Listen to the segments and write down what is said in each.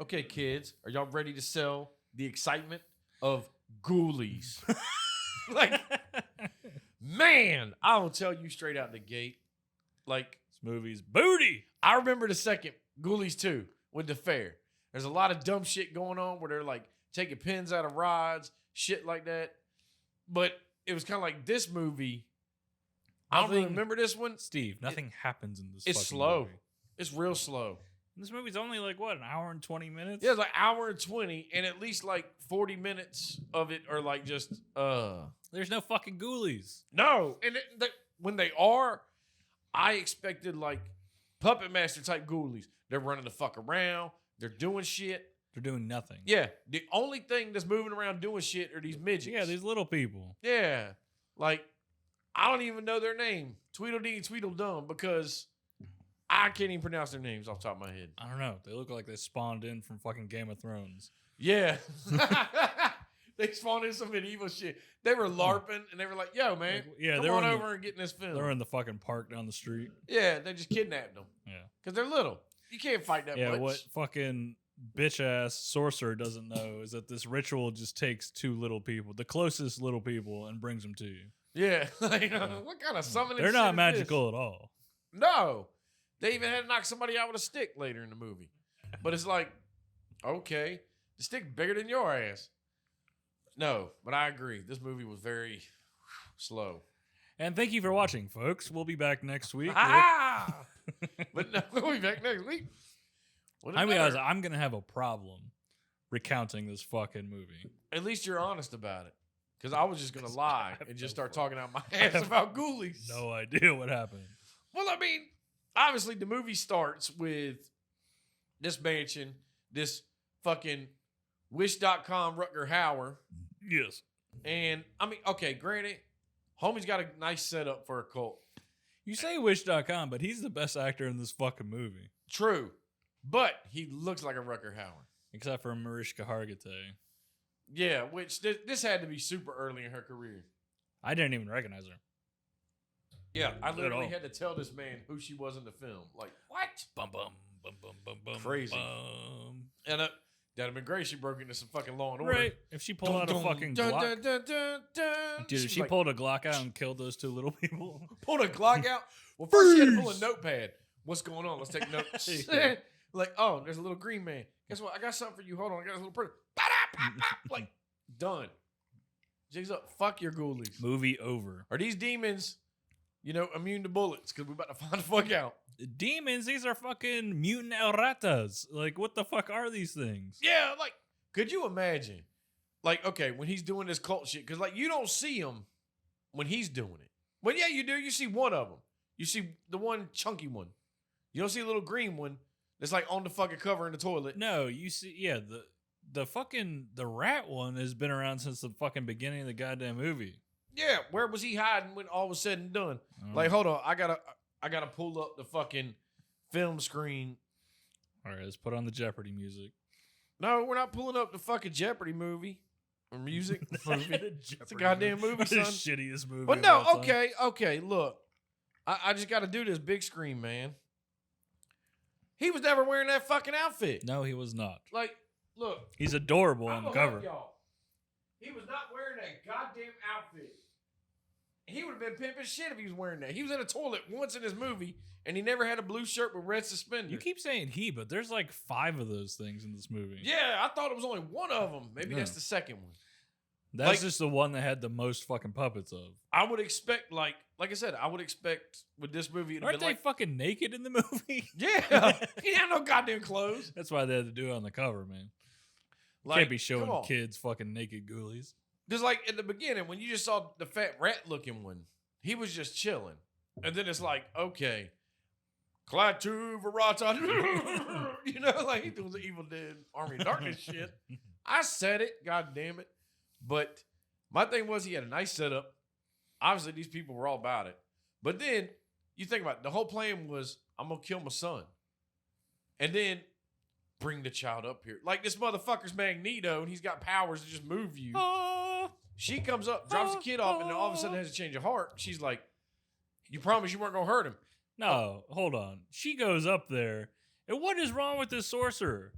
Okay, kids, are y'all ready to sell the excitement of Ghoulies? Like, man, I will tell you straight out the gate. Like, This movie's booty. I remember the second Ghoulies 2 with the fair. There's a lot of dumb shit going on where they're like taking pins out of rods, shit like that. But it was kind of like this movie. I don't really remember this one. Steve, nothing happens in this. It's fucking slow. Movie. It's real slow. This movie's only like what, an hour and 20 minutes? Yeah, it's like hour and 20, and at least like 40 minutes of it are like just There's no fucking ghoulies. no. And when they are, I expected like Puppet Master type Ghoulies. They're running the fuck around. They're doing shit. They're doing nothing. Yeah, the only thing that's moving around doing shit are these midgets. Yeah, these little people. Yeah, like I don't even know their name, Tweedledee and Tweedledum, because I can't even pronounce their names off the top of my head. I don't know. They look like they spawned in from fucking Game of Thrones. Yeah. They spawned in some medieval shit. They were LARPing, and they were like, yo, man, come on over and get in this film. They're in the fucking park down the street. Yeah, they just kidnapped them. Yeah. Because they're little. You can't fight that much. Yeah, what fucking bitch-ass sorcerer doesn't know is that this ritual just takes two little people, the closest little people, and brings them to you. Yeah. Like, what kind of summoning They're shit not is magical at all. this? No. They even had to knock somebody out with a stick later in the movie. But it's like, okay, the stick bigger than your ass. No, but I agree. This movie was very slow. And thank you for watching, folks. We'll be back next week. But no, we'll be back next week. I realize I'm going to have a problem recounting this fucking movie. At least you're honest about it. Because I was just going to lie and just start talking out my ass about Ghoulies. No idea what happened. Well, I mean, obviously the movie starts with this mansion, this fucking Wish.com Rutger Hauer. Yes. And, I mean, okay, granted, homie's got a nice setup for a cult. You say Wish.com, but he's the best actor in this fucking movie. True. But he looks like a Rutger Hauer. Except for Mariska Hargitay. Yeah, which this had to be super early in her career. I didn't even recognize her. Yeah, I literally all. had to tell this man who she was in the film. Like, what? Bum, bum, bum, bum, bum, bum, Crazy. Bum. And that'd have been great. She broke into some fucking Law and Order. Right. If she pulled out a fucking Glock. Dude, if she pulled a Glock out and killed those two little people. Pulled a Glock out? Well, first she had to pull a notepad. What's going on? Let's take notes. Like, oh, there's a little green man. Guess what? I got something for you. Hold on. I got a little person. Like, done. Jigs up. Fuck your Ghoulies. Movie over. Are these demons, immune to bullets? Because we're about to find the fuck out. Demons, these are fucking mutant erratas. Like, what the fuck are these things? Yeah, like, could you imagine? Like, okay, when he's doing this cult shit, because, like, you don't see him when he's doing it. But yeah, you do. You see one of them. You see the one chunky one. You don't see a little green one that's, like, on the fucking cover in the toilet. No, you see, yeah, the rat one has been around since the fucking beginning of the goddamn movie. Yeah, where was he hiding when all was said and done? Like, hold on, I gotta pull up the fucking film screen. All right, let's put on the Jeopardy music. No, we're not pulling up the fucking Jeopardy movie or music. It's a Jeopardy goddamn movie, The son. shittiest movie. But of no, all time. okay, look. I just got to do this big screen, man. He was never wearing that fucking outfit. No, he was not. Like, look. He's adorable I'm on the gonna help cover. y'all. He was not wearing that goddamn outfit. He would have been pimping shit if he was wearing that. He was in a toilet once in his movie, and he never had a blue shirt with red suspenders. You keep saying he, but there's like 5 of those things in this movie. Yeah, I thought it was only one of them. Maybe that's the second one. That's just the one that had the most fucking puppets of. I would expect, like I said, with this movie, Aren't they fucking naked in the movie? Yeah, he had no goddamn clothes. That's why they had to do it on the cover, man. Like, Can't be showing kids fucking naked ghoulies. Because, like, in the beginning, when you just saw the fat rat-looking one, he was just chilling. And then it's like, okay, Klaatu Verata. Like he doing the Evil Dead Army of Darkness shit. I said it, god damn it. But my thing was he had a nice setup. Obviously, these people were all about it. But then, you think about it, the whole plan was, I'm going to kill my son. And then, bring the child up here. Like, this motherfucker's Magneto, and he's got powers to just move you. She comes up, drops the kid off, and then all of a sudden has a change of heart. She's like, you promised you weren't going to hurt him. No, hold on. She goes up there, and what is wrong with this sorcerer?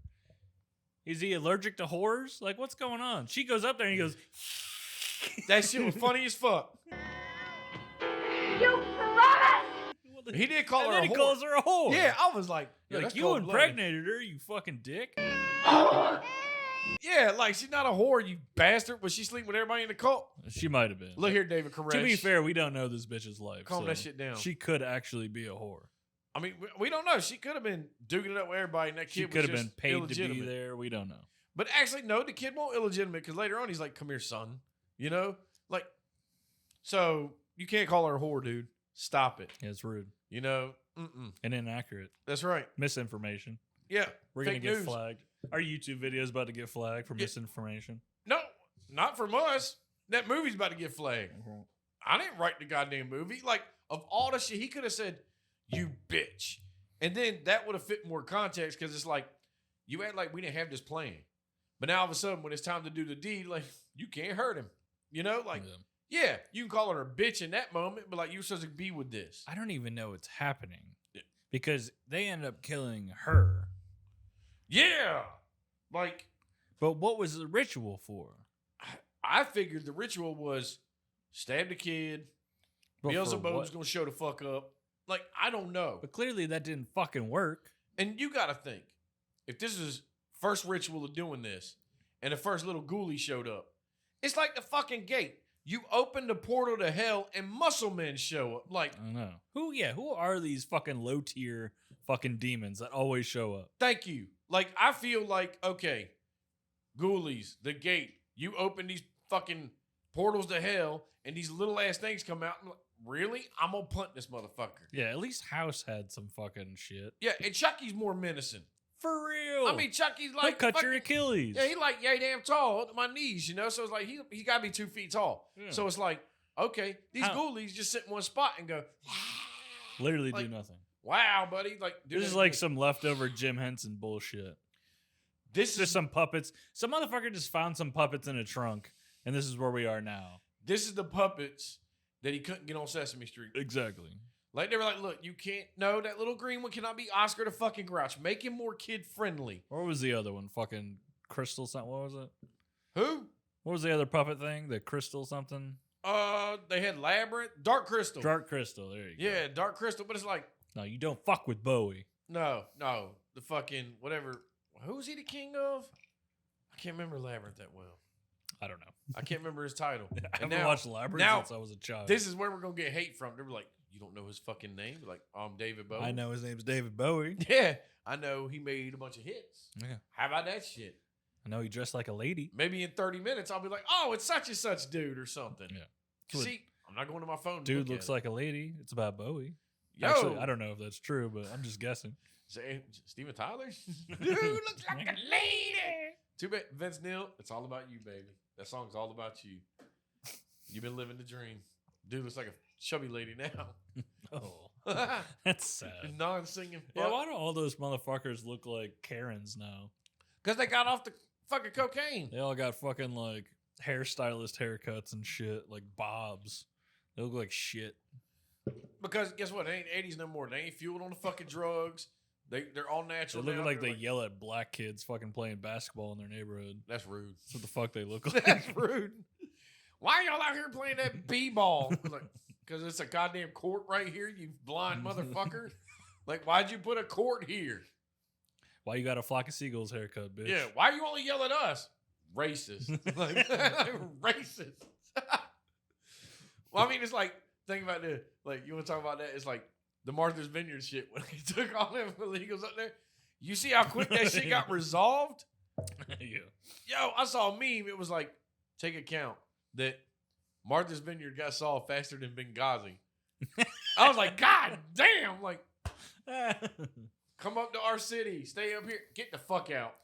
Is he allergic to horrors? Like, what's going on? She goes up there and he goes, That shit was funny as fuck. You promised! He did call and her then a he whore. calls her a whore. Yeah, I was like, Like, that's you cold-blooded. impregnated her, you fucking dick. Yeah, like she's not a whore, you bastard. Was she sleeping with everybody in the cult? She might have been. Look here, David Koresh. To be fair, we don't know this bitch's life. Calm so that shit down. She could actually be a whore. I mean, we don't know. She could have been duking it up with everybody, and that She kid could was have just been paid to be illegitimate. there. We don't know. But actually, no, the kid won't illegitimate because later on he's like, "Come here, son." You know, like, so you can't call her a whore, dude. Stop it. Yeah, it's rude You know, and inaccurate. that's right. Misinformation. Yeah, We're going fake to get news. flagged. Our YouTube video is about to get flagged for Yeah. misinformation. No, not from us. That movie's about to get flagged. I didn't write the goddamn movie. Like, of all the shit, he could have said, "You bitch," and then that would have fit more context because it's like you act like we didn't have this plan, but now all of a sudden when it's time to do the deed, like you can't hurt him. You know, like yeah, you can call her a bitch in that moment, but like you're supposed to be with this. I don't even know what's happening Yeah. because they end up killing her. Yeah, like But what was the ritual for? I figured the ritual was stab the kid. But for Beelzebub's what? gonna show the fuck up. Like I don't know. But clearly that didn't fucking work. And you got to think, if this is first ritual of doing this, and the first little ghoulie showed up, it's like the fucking gate. You open the portal to hell, and muscle men show up. Like, I don't know. Who are these fucking low tier fucking demons that always show up? thank you. Like, I feel like, okay, ghoulies, the gate. You open these fucking portals to hell, and these little ass things come out. I'm like, really? I'm gonna punt this motherfucker. Yeah, at least House had some fucking shit. Yeah, and Chucky's more menacing. For real. I mean, Chucky's he'll like cut your fucking- Achilles. Yeah, he like yay damn tall up to my knees, you know. So it's like he got to be 2 feet tall. Yeah. So it's like, okay, these How- ghoulies just sit in one spot and go, Literally like, do nothing. wow, buddy. Like do This is that like again. some leftover Jim Henson bullshit. This Just is some puppets. Some motherfucker just found some puppets in a trunk, and this is where we are now. this is the puppets that he couldn't get on Sesame Street. Exactly. Like they were like, look, you can't. No, that little green one cannot be Oscar the fucking Grouch. Make him more kid friendly. What was the other one? Fucking Crystal something. What was it? Who? What was the other puppet thing? The Crystal something? They had Labyrinth, Dark Crystal. Dark Crystal. There you go. Yeah, Dark Crystal. But it's like, No, you don't fuck with Bowie. no, the fucking whatever. Who's he the king of? I can't remember Labyrinth that well. I don't know. I can't remember his title. I And haven't watched Labyrinth now- since I was a child. This is where we're gonna get hate from. They were like, "You don't know his fucking name?" Like, I'm David Bowie. I know his name's David Bowie. Yeah, I know he made a bunch of hits. Yeah. How about that shit? I know he dressed like a lady. Maybe in 30 minutes I'll be like, "Oh, it's such and such dude or something." Yeah. See, I'm not going to my phone. to Dude look looks at like a lady. It's about Bowie. it. Yo, Actually, I don't know if that's true, but I'm just guessing. Say, Steven Tyler. Dude looks like a lady. Too bad, Vince Neil. It's all about you, baby. That song's all about you. You've been living the dream. Dude looks like a chubby lady now. Oh, that's sad. Non-singing. Yeah, why do all those motherfuckers look like Karens now? Because they got off the fucking cocaine. They all got fucking like hairstylist haircuts and shit, like bobs. They look like shit. Because guess what? They ain't 80s no more. They ain't fueled on the fucking drugs. They're all They natural. look now. like They're they yell at black kids fucking playing basketball in their neighborhood. That's rude. That's what the fuck they look like. That's rude. Why are y'all out here playing that b-ball? Like, because it's a goddamn court right here, you blind motherfucker. Like, why'd you put a court here? Why you got a flock of seagulls haircut, bitch? Yeah, why you only yell at us? Racist. like, racist. Well, I mean, it's like, think about this. Like, you want to talk about that? It's like the Martha's Vineyard shit when he took all them illegals up there. You see how quick that shit got resolved? Yeah. Yo, I saw a meme. It was like, take account that Martha's Vineyard got solved faster than Benghazi. I was like, God damn. Like, come up to our city. Stay up here. Get the fuck out.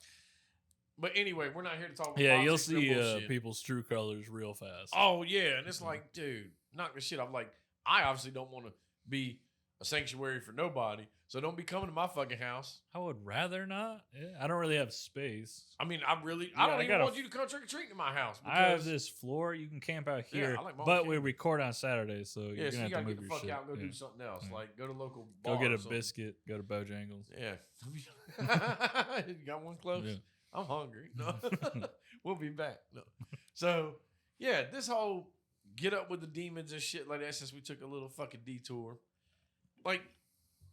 But anyway, we're not here to talk about Yeah, you'll politics, no see bullshit. people's true colors real fast. Oh, yeah. And it's like, dude, knock the shit. I'm like, I obviously don't want to be a sanctuary for nobody. So don't be coming to my fucking house. I would rather not. Yeah, I don't really have space. I mean, I don't I even gotta- want you to come trick or treat in my house. I have because- this floor. You can camp out Yeah, here, I like my own but we camp. record on Saturdays, so you're Yeah, so gonna you have gotta to get move the your fuck shit. out and go Yeah. do something else. Yeah. Like go to local Go bar get or a something. biscuit. Go to Bojangles. Yeah. You got one close? Yeah. I'm hungry. No. We'll be back. No. So, yeah, this whole get up with the demons and shit like that, since we took a little fucking detour, like,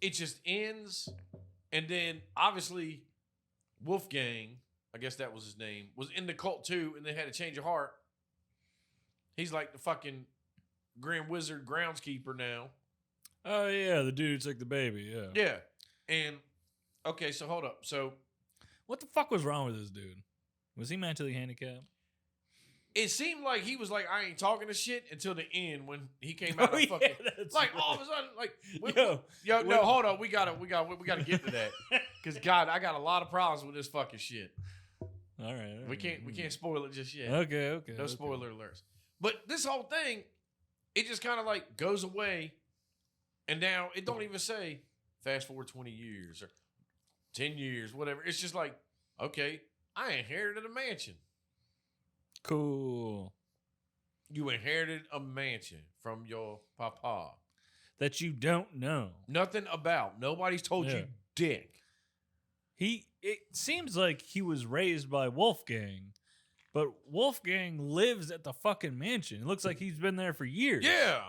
it just ends. And then, obviously, Wolfgang, I guess that was his name, was in the cult too, and they had a change of heart. He's like the fucking Grand Wizard groundskeeper now. Oh, yeah, the dude who took the baby, yeah. Yeah. And, okay, so hold up. So, What the fuck was wrong with this dude? Was he mentally handicapped? it seemed like he was like, I ain't talking to shit until the end when he came out of fucking, like, all of a sudden, like, no, hold up. We gotta get to that. Because, God, I got a lot of problems with this fucking shit. All right. We can't spoil it just yet. Okay. No spoiler alerts. But this whole thing, it just kind of like goes away. And now it don't even say fast forward 20 years or 10 years, whatever. It's just like, okay, I inherited a mansion. Cool. You inherited a mansion from your papa. That you don't know. Nothing about. Nobody's told you dick. It seems like he was raised by Wolfgang, but Wolfgang lives at the fucking mansion. It looks like he's been there for years. Yeah.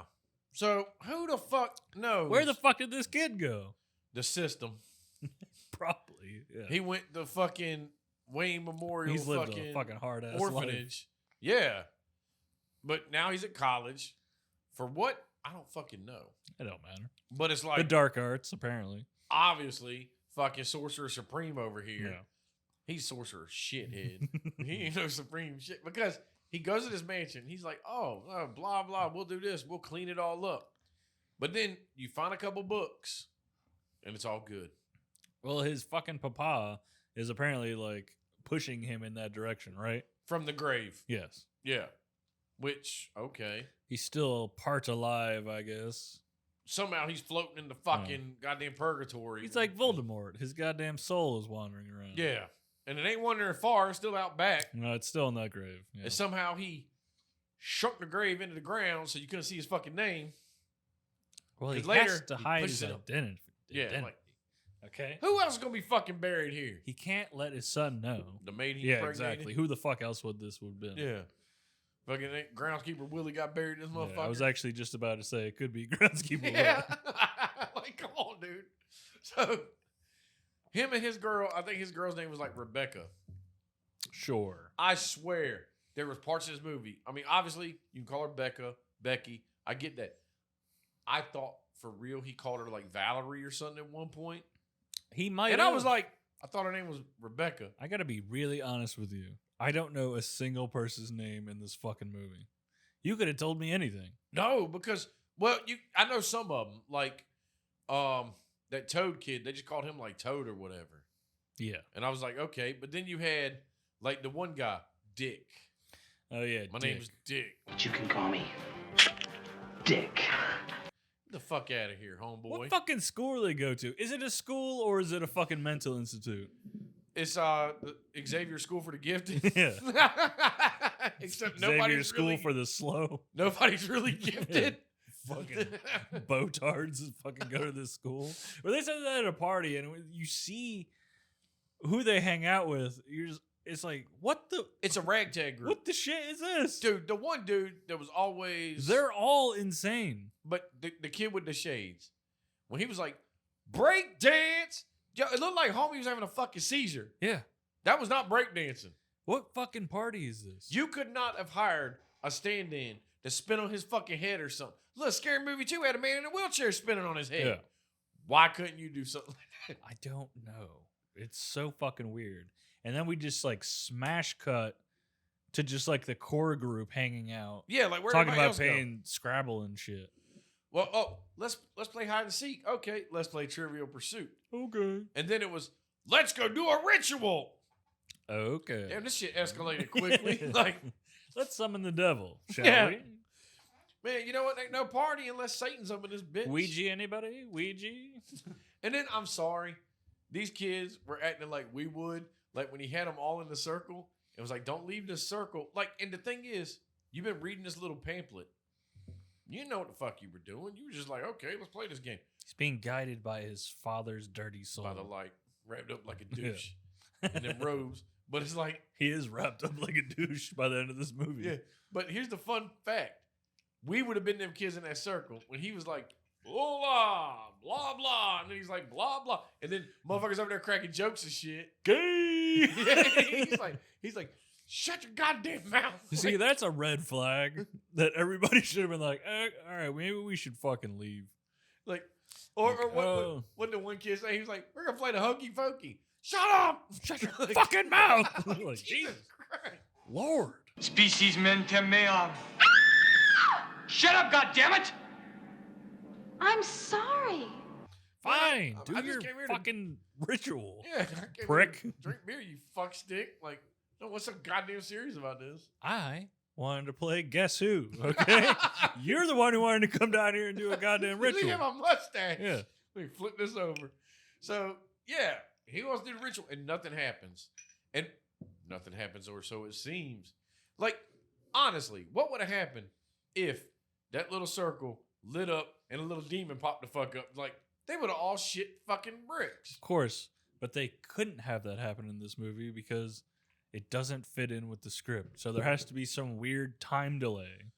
So who the fuck knows? Where the fuck did this kid go? The system. Probably. Yeah. He went to fucking Wayne Memorial. He's lived a fucking hard ass orphanage. Yeah. But now he's at college. For what? I don't fucking know. It don't matter. But it's like the dark arts, apparently. Obviously, fucking Sorcerer Supreme over here. Yeah. He's Sorcerer shithead. He ain't no Supreme shit. Because he goes to this mansion. He's like, oh, blah, blah. We'll do this. We'll clean it all up. But then you find a couple books, and it's all good. Well, his fucking papa is apparently like pushing him in that direction, right? From the grave. Yes. Yeah. Which, okay. He's still part alive, I guess. Somehow he's floating in the fucking goddamn purgatory. He's like Voldemort. His goddamn soul is wandering around. Yeah. And it ain't wandering far. It's still out back. No, it's still in that grave. Yeah. And somehow he shrunk the grave into the ground so you couldn't see his fucking name. Well, he later, has to hide his identity. Yeah. Like, okay. Who else is going to be fucking buried here? He can't let his son know. The maid he impregnated? Exactly. Who the fuck else would this have been? Yeah. Fucking groundskeeper Willie got buried in this motherfucker. I was actually just about to say it could be groundskeeper Yeah. Like, come on, dude. So, him and his girl, I think his girl's name was like Rebecca. Sure. I swear, there was parts of this movie. I mean, obviously, you can call her Becky. I get that. I thought for real he called her like Valerie or something at one point. He might And have. I was like, I thought her name was Rebecca. I got to be really honest with you. I don't know a single person's name in this fucking movie. You could have told me anything. No, because, well, I know some of them. Like, that Toad kid, they just called him like Toad or whatever. Yeah. And I was like, okay. But then you had like the one guy, Dick. Oh, yeah. My name's Dick. But you can call me Dick. Get the fuck out of here, homeboy. What fucking school do they go to? Is it a school or is it a fucking mental institute? It's Xavier School for the Gifted. Yeah. Except Xavier nobody's School really, for the slow. Nobody's really gifted. Fucking botards that fucking go to this school. Or they said that at a party and you see who they hang out with. You're just, it's like, what the? It's a ragtag group. What the shit is this? Dude, the one dude that was always... They're all insane. But the kid with the shades, when he was like, break dance... Yo, it looked like homie was having a fucking seizure. Yeah. That was not breakdancing. What fucking party is this? You could not have hired a stand-in to spin on his fucking head or something. Look, Scary Movie 2 had a man in a wheelchair spinning on his head. Yeah. Why couldn't you do something like that? I don't know. It's so fucking weird. And then we just like smash cut to just like the core group hanging out. Yeah, like where talking about else playing Scrabble and shit. Well, let's play hide and seek. Okay, let's play Trivial Pursuit. Okay. And then it was, let's go do a ritual. Okay. Damn, this shit escalated quickly. Like, let's summon the devil, shall we? Man, you know what? Ain't no party unless Satan's up in this bitch. Ouija, anybody? Ouija? And then, I'm sorry, these kids were acting like we would. Like, when he had them all in the circle, it was like, don't leave the circle. Like, and the thing is, you've been reading this little pamphlet. You know what the fuck you were doing. You were just like, okay, let's play this game. He's being guided by his father's dirty soul. By the light, wrapped up like a douche. And then robes. But it's like, He is wrapped up like a douche by the end of this movie. yeah. But here's the fun fact. We would have been them kids in that circle when he was like, blah, blah, blah. And then he's like, blah, blah. And then motherfuckers over there cracking jokes and shit. Gay! he's like, shut your goddamn mouth. You see, that's a red flag that everybody should have been like, all right, maybe we should fucking leave. Like, or what the one kid say? He was like, we're going to play the hokey pokey. Shut up! Shut your fucking mouth! Like, Jesus Christ. Lord. Species men temmeam. Shut up, goddammit! I'm sorry. Fine, I do just your came here to- fucking ritual. Yeah, I came Prick. here to drink beer, you fuck stick. Like, no, what's so goddamn serious about this? I wanted to play Guess Who, okay? You're the one who wanted to come down here and do a goddamn Look ritual. at my mustache. Yeah. Let me flip this over. So, yeah, he wants to do the ritual, and nothing happens. And nothing happens, or so it seems. Like, honestly, what would have happened if that little circle lit up and a little demon popped the fuck up? Like, they would have all shit fucking bricks. Of course, but they couldn't have that happen in this movie because it doesn't fit in with the script. So there has to be some weird time delay.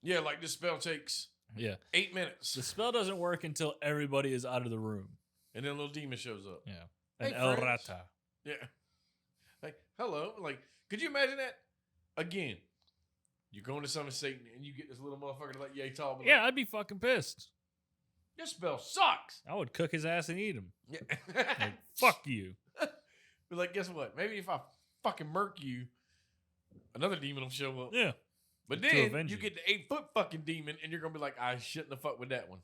Yeah, like this spell takes Yeah. 8 minutes. The spell doesn't work until everybody is out of the room. And then a little demon shows up. Yeah. And Hey, El friends. Rata. Yeah. Like, hello. Like, could you imagine that? Again, you're going to summon Satan and you get this little motherfucker like yay tall. But Yeah, I'd be fucking pissed. Your spell sucks. I would cook his ass and eat him. Yeah. Like, fuck you. But like, guess what? Maybe if I fucking murk you, another demon will show up. Yeah. But To then avenge you you. get the 8-foot fucking demon and you're going to be like, I shouldn't have fucked with that one.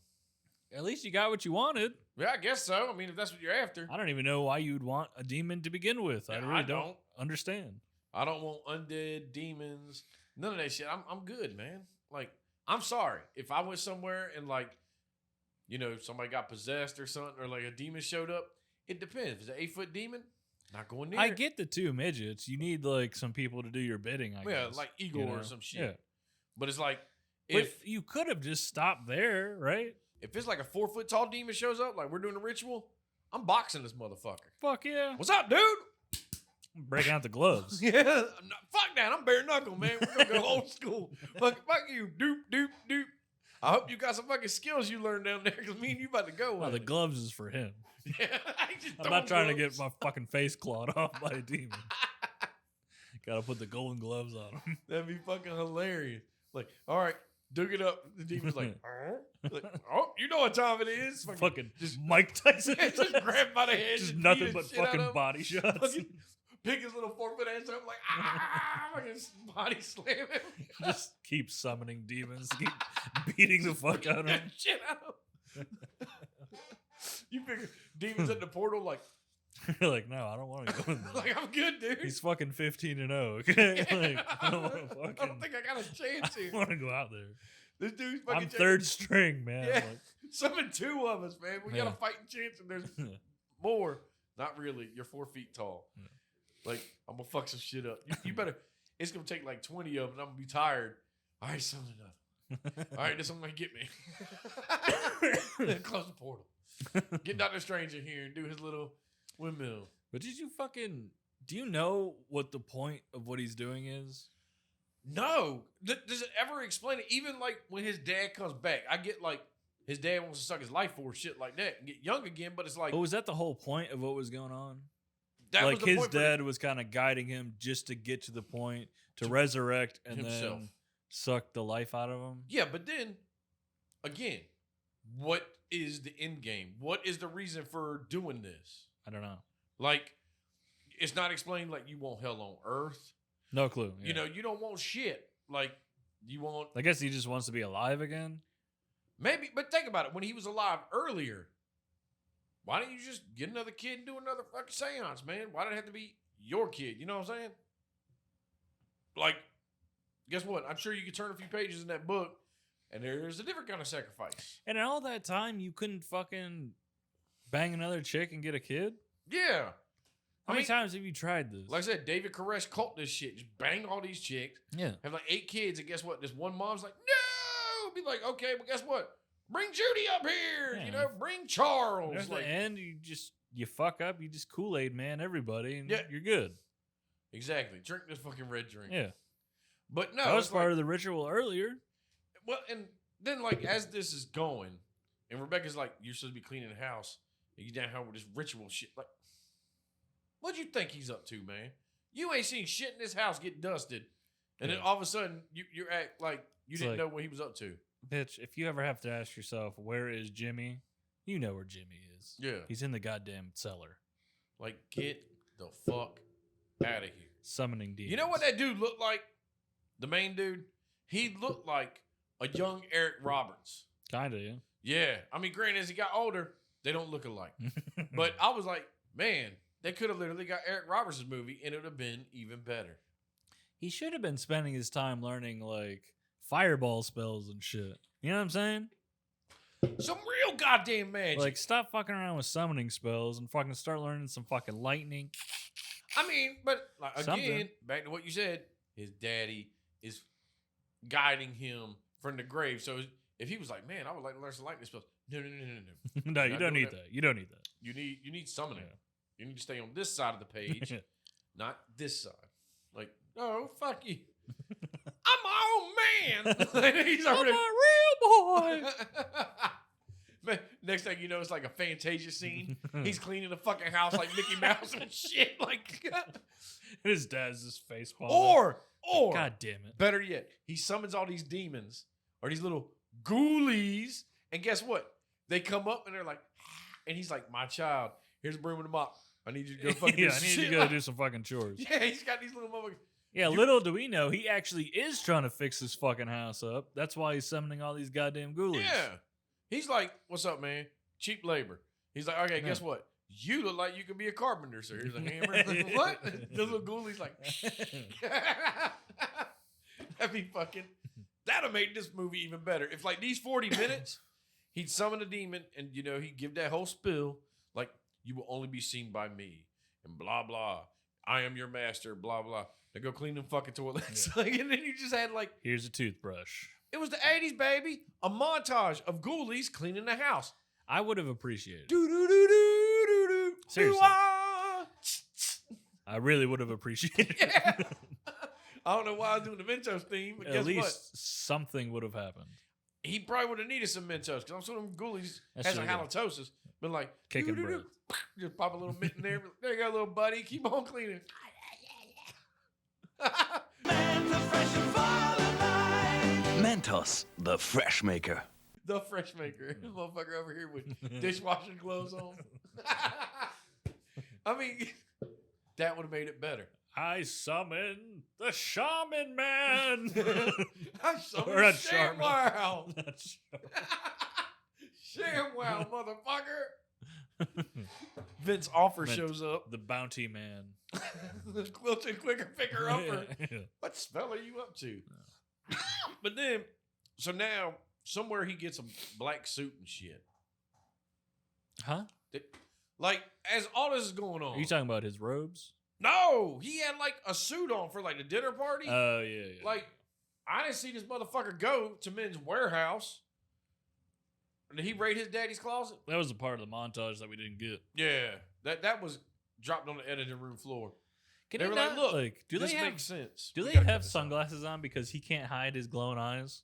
At least you got what you wanted. Yeah, I guess so. I mean, if that's what you're after. I don't even know why you'd want a demon to begin with. I Yeah, really I don't don't. understand. I don't want undead demons. None of that shit. I'm good, man. Like, I'm sorry. If I went somewhere and like, you know, somebody got possessed or something, or like a demon showed up, it depends. If it's an 8-foot demon, not going near I it. get the 2 midgets. You need like some people to do your bidding, I Yeah, guess. like Igor you know? or some shit. Yeah. But it's like, But if you could have just stopped there, right? it's like a 4-foot tall demon shows up, like we're doing a ritual, I'm boxing this motherfucker. Fuck yeah. What's up, dude? Breaking out the gloves. Yeah, fuck that. I'm bare knuckle, man. We're gonna go old school. Fuck you, doop, doop, doop. I hope you got some fucking skills you learned down there, because me and you about to go. Well, with the it. gloves is for him. Yeah, I just I'm throw not trying to gloves. get my fucking face clawed off by a demon. Gotta put the golden gloves on him. That'd be fucking hilarious. Like, all right, dug it up. The demon's like, like, oh, you know what time it is? Fucking just just Mike Tyson. just grab him by the head. Just beat nothing the but shit out fucking of him. body shots. Fucking pick his little 4-foot ass up, like, fucking body slam him. Just keep summoning demons. Keep beating the fuck out of him. Shit out of him. You figure demons at the portal, like, You're like, no, I don't want to go in there. like I'm good, dude. He's fucking 15 and 0. Okay, like, I don't want to I don't fucking. think I got a chance I here. want to go out there. This dude's fucking. I'm third string, man. Yeah, Like, summon 2 of us, man. We got Yeah. a fighting chance, and there's more. Not really. You're 4 feet tall. Yeah. Like, I'm gonna fuck some shit up. You better. It's gonna take like 20 of them. And I'm gonna be tired. All right, summon enough. All right, this one gonna get me. Then close the portal. Get Dr. Strange in here and do his little windmill. But did you fucking? Do you know what the point of what he's doing is? No. Does it ever explain it? Even like when his dad comes back, I get like his dad wants to suck his life force, shit like that, and get young again. But it's like But was that the whole point of what was going on? that Like was the his point for dad was kind of guiding him just to get to the point to resurrect and himself. then suck the life out of him. Yeah, but then again, what is the end game? What is the reason for doing this? I don't know. Like, it's not explained. Like, you want hell on earth. No clue. You yeah. know, you don't want shit. Like, you want I guess he just wants to be alive again. maybe. But think about it. When he was alive earlier, why didn't you just get another kid and do another fucking seance, man? Why did it have to be your kid? You know what I'm saying? Like, guess what? I'm sure you could turn a few pages in that book, and there's a different kind of sacrifice. And in all that time, you couldn't fucking bang another chick and get a kid? Yeah. How many times have you tried this? Like I said, David Koresh caught this shit. Just bang all these chicks. yeah. Have like 8 kids, and guess what? This one mom's like, no! Be like, okay, but guess what? Bring Judy up here. Yeah. You know, bring Charles. At the Like, end, you fuck up, you just Kool-Aid man everybody, and Yeah. you're good. Exactly. Drink this fucking red drink. Yeah. But no, That was it's part like, of the ritual earlier. well, and then like as this is going, and Rebecca's like, "You're supposed to be cleaning the house, and you down here with this ritual shit." Like, what do you think he's up to, man? You ain't seen shit in this house get dusted, and then all of a sudden you act like you It's didn't like- know what he was up to. Bitch, if you ever have to ask yourself, where is Jimmy? You know where Jimmy is. Yeah, He's in the goddamn cellar. like get the fuck out of here. Summoning demons. You know what that dude looked like? The main dude. He looked like a young Eric Roberts. Kinda, yeah. Yeah, I mean, granted, as he got older, they don't look alike. But I was like, man, they could have literally got Eric Roberts' movie, and it would have been even better. He should have been spending his time learning like fireball spells and shit. You know what I'm saying? Some real goddamn magic. Like, stop fucking around with summoning spells and fucking start learning some fucking lightning. I mean, but like, again, Something. back to what you said, his daddy is guiding him from the grave. So if he was like, man, I would like to learn some lightning spells. No. No, You're you not don't doing need that. that. You don't need that. You need summoning. Yeah. You need to stay on this side of the page, not this side. Like, oh, fuck you. I'm my own man. He's I'm already a real boy. Man, next thing you know, it's like a Fantasia scene. He's cleaning the fucking house like Mickey Mouse and shit. Like, His dad's just face palm. or God damn it. better yet, he summons all these demons or these little ghoulies, and guess what? They come up and they're like, and he's like, my child, here's a broom and a mop. I need you to go fucking do Yeah, I need shit. you to go do some fucking chores. Yeah, he's got these little motherfuckers. Yeah, little do we know, he actually is trying to fix this fucking house up. That's why he's summoning all these goddamn ghoulies. Yeah. He's like, what's up, man? Cheap labor. He's like, okay, Yeah. guess what? You look like you could be a carpenter, so here's a hammer. Like, what? The little ghoulies like, that'd be fucking, that'd have made this movie even better. If like these 40 minutes, he'd summon a demon and, you know, he'd give that whole spill, like, you will only be seen by me, and blah, blah. I am your master, blah, blah. Now go clean them fucking toilets. Like, and then you just had like, Here's a toothbrush. it was the 80s, baby. A montage of ghoulies cleaning the house. I would have appreciated it. Do do do do do do. Seriously. Doo-ah. I really would have appreciated it. Yeah. I don't know why I was doing the Mentos theme, but At guess least what? something would have happened. He probably would have needed some Mentos because I'm sure them ghoulies That's has a true, yeah. halitosis. Been like, Kicking doo-doo-doo. Just pop a little mitt in there. There you go, little buddy. Keep on cleaning. Mentos, the fresh maker. The fresh maker. Motherfucker over here with dishwashing clothes on. I mean, that would have made it better. I summon the shaman man. I Or summoned not ShamWow. Not Charmin. ShamWow, motherfucker. Vince Offer Meant shows up. The bounty man. The Quilted Quicker Picker Upper. Yeah. What spell are you up to? But then, so now, somewhere he gets a black suit and shit. Huh? Like, as all this is going on. Are you talking about his robes? No, he had like a suit on for like the dinner party. Oh, yeah. Like, I didn't see this motherfucker go to Men's Warehouse. Did he raid his daddy's closet? That was a part of the montage that we didn't get. Yeah, that was dropped on the editing room floor. Can They he were not, like, "Look, do this they have makes sense. Do We they gotta cut have this out." sunglasses on because he can't hide his glowing eyes?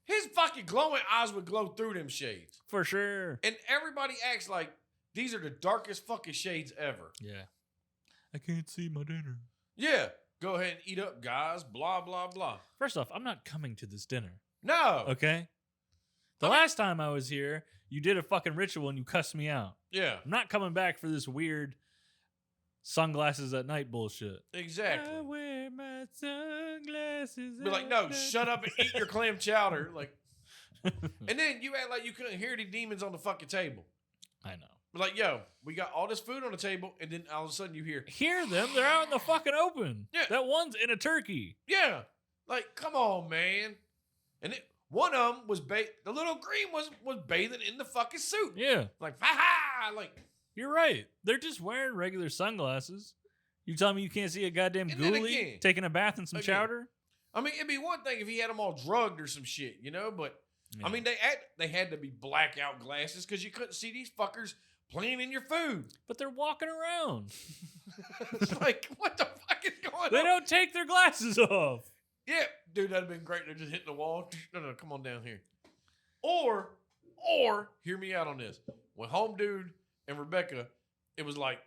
His fucking glowing eyes would glow through them shades, For sure. and everybody acts like these are the darkest fucking shades ever. Yeah. I can't see my dinner. Yeah, go ahead and eat up, guys. Blah blah blah. First off, I'm not coming to this dinner. No. Okay? The last time I was here, you did a fucking ritual and you cussed me out. Yeah, I'm not coming back for this weird sunglasses at night bullshit. I exactly. wear my sunglasses. Be like, no, shut up and eat your clam chowder. Like, and then you act like you couldn't hear the demons on the fucking table. I know. Be like, yo, we got all this food on the table, and then all of a sudden you hear, Hear them? They're out in the fucking open. Yeah. That one's in a turkey. yeah, like, come on, man. And one of them was the little green was bathing in the fucking suit. Yeah. Like, ha ha, like, You're right. They're just wearing regular sunglasses. You tell me you can't see a goddamn And then ghoulie again- taking a bath in some again. chowder? I mean, it'd be one thing if he had them all drugged or some shit, you know, but Yeah. I mean, they had to be blackout glasses because you couldn't see these fuckers playing in your food. But they're walking around. It's like, what the fuck is going They on? don't take their glasses off. Yeah, dude, that'd have been great. They're just hitting the wall. No, come on down here. Or, hear me out on this. When Home Dude and Rebecca, it was like,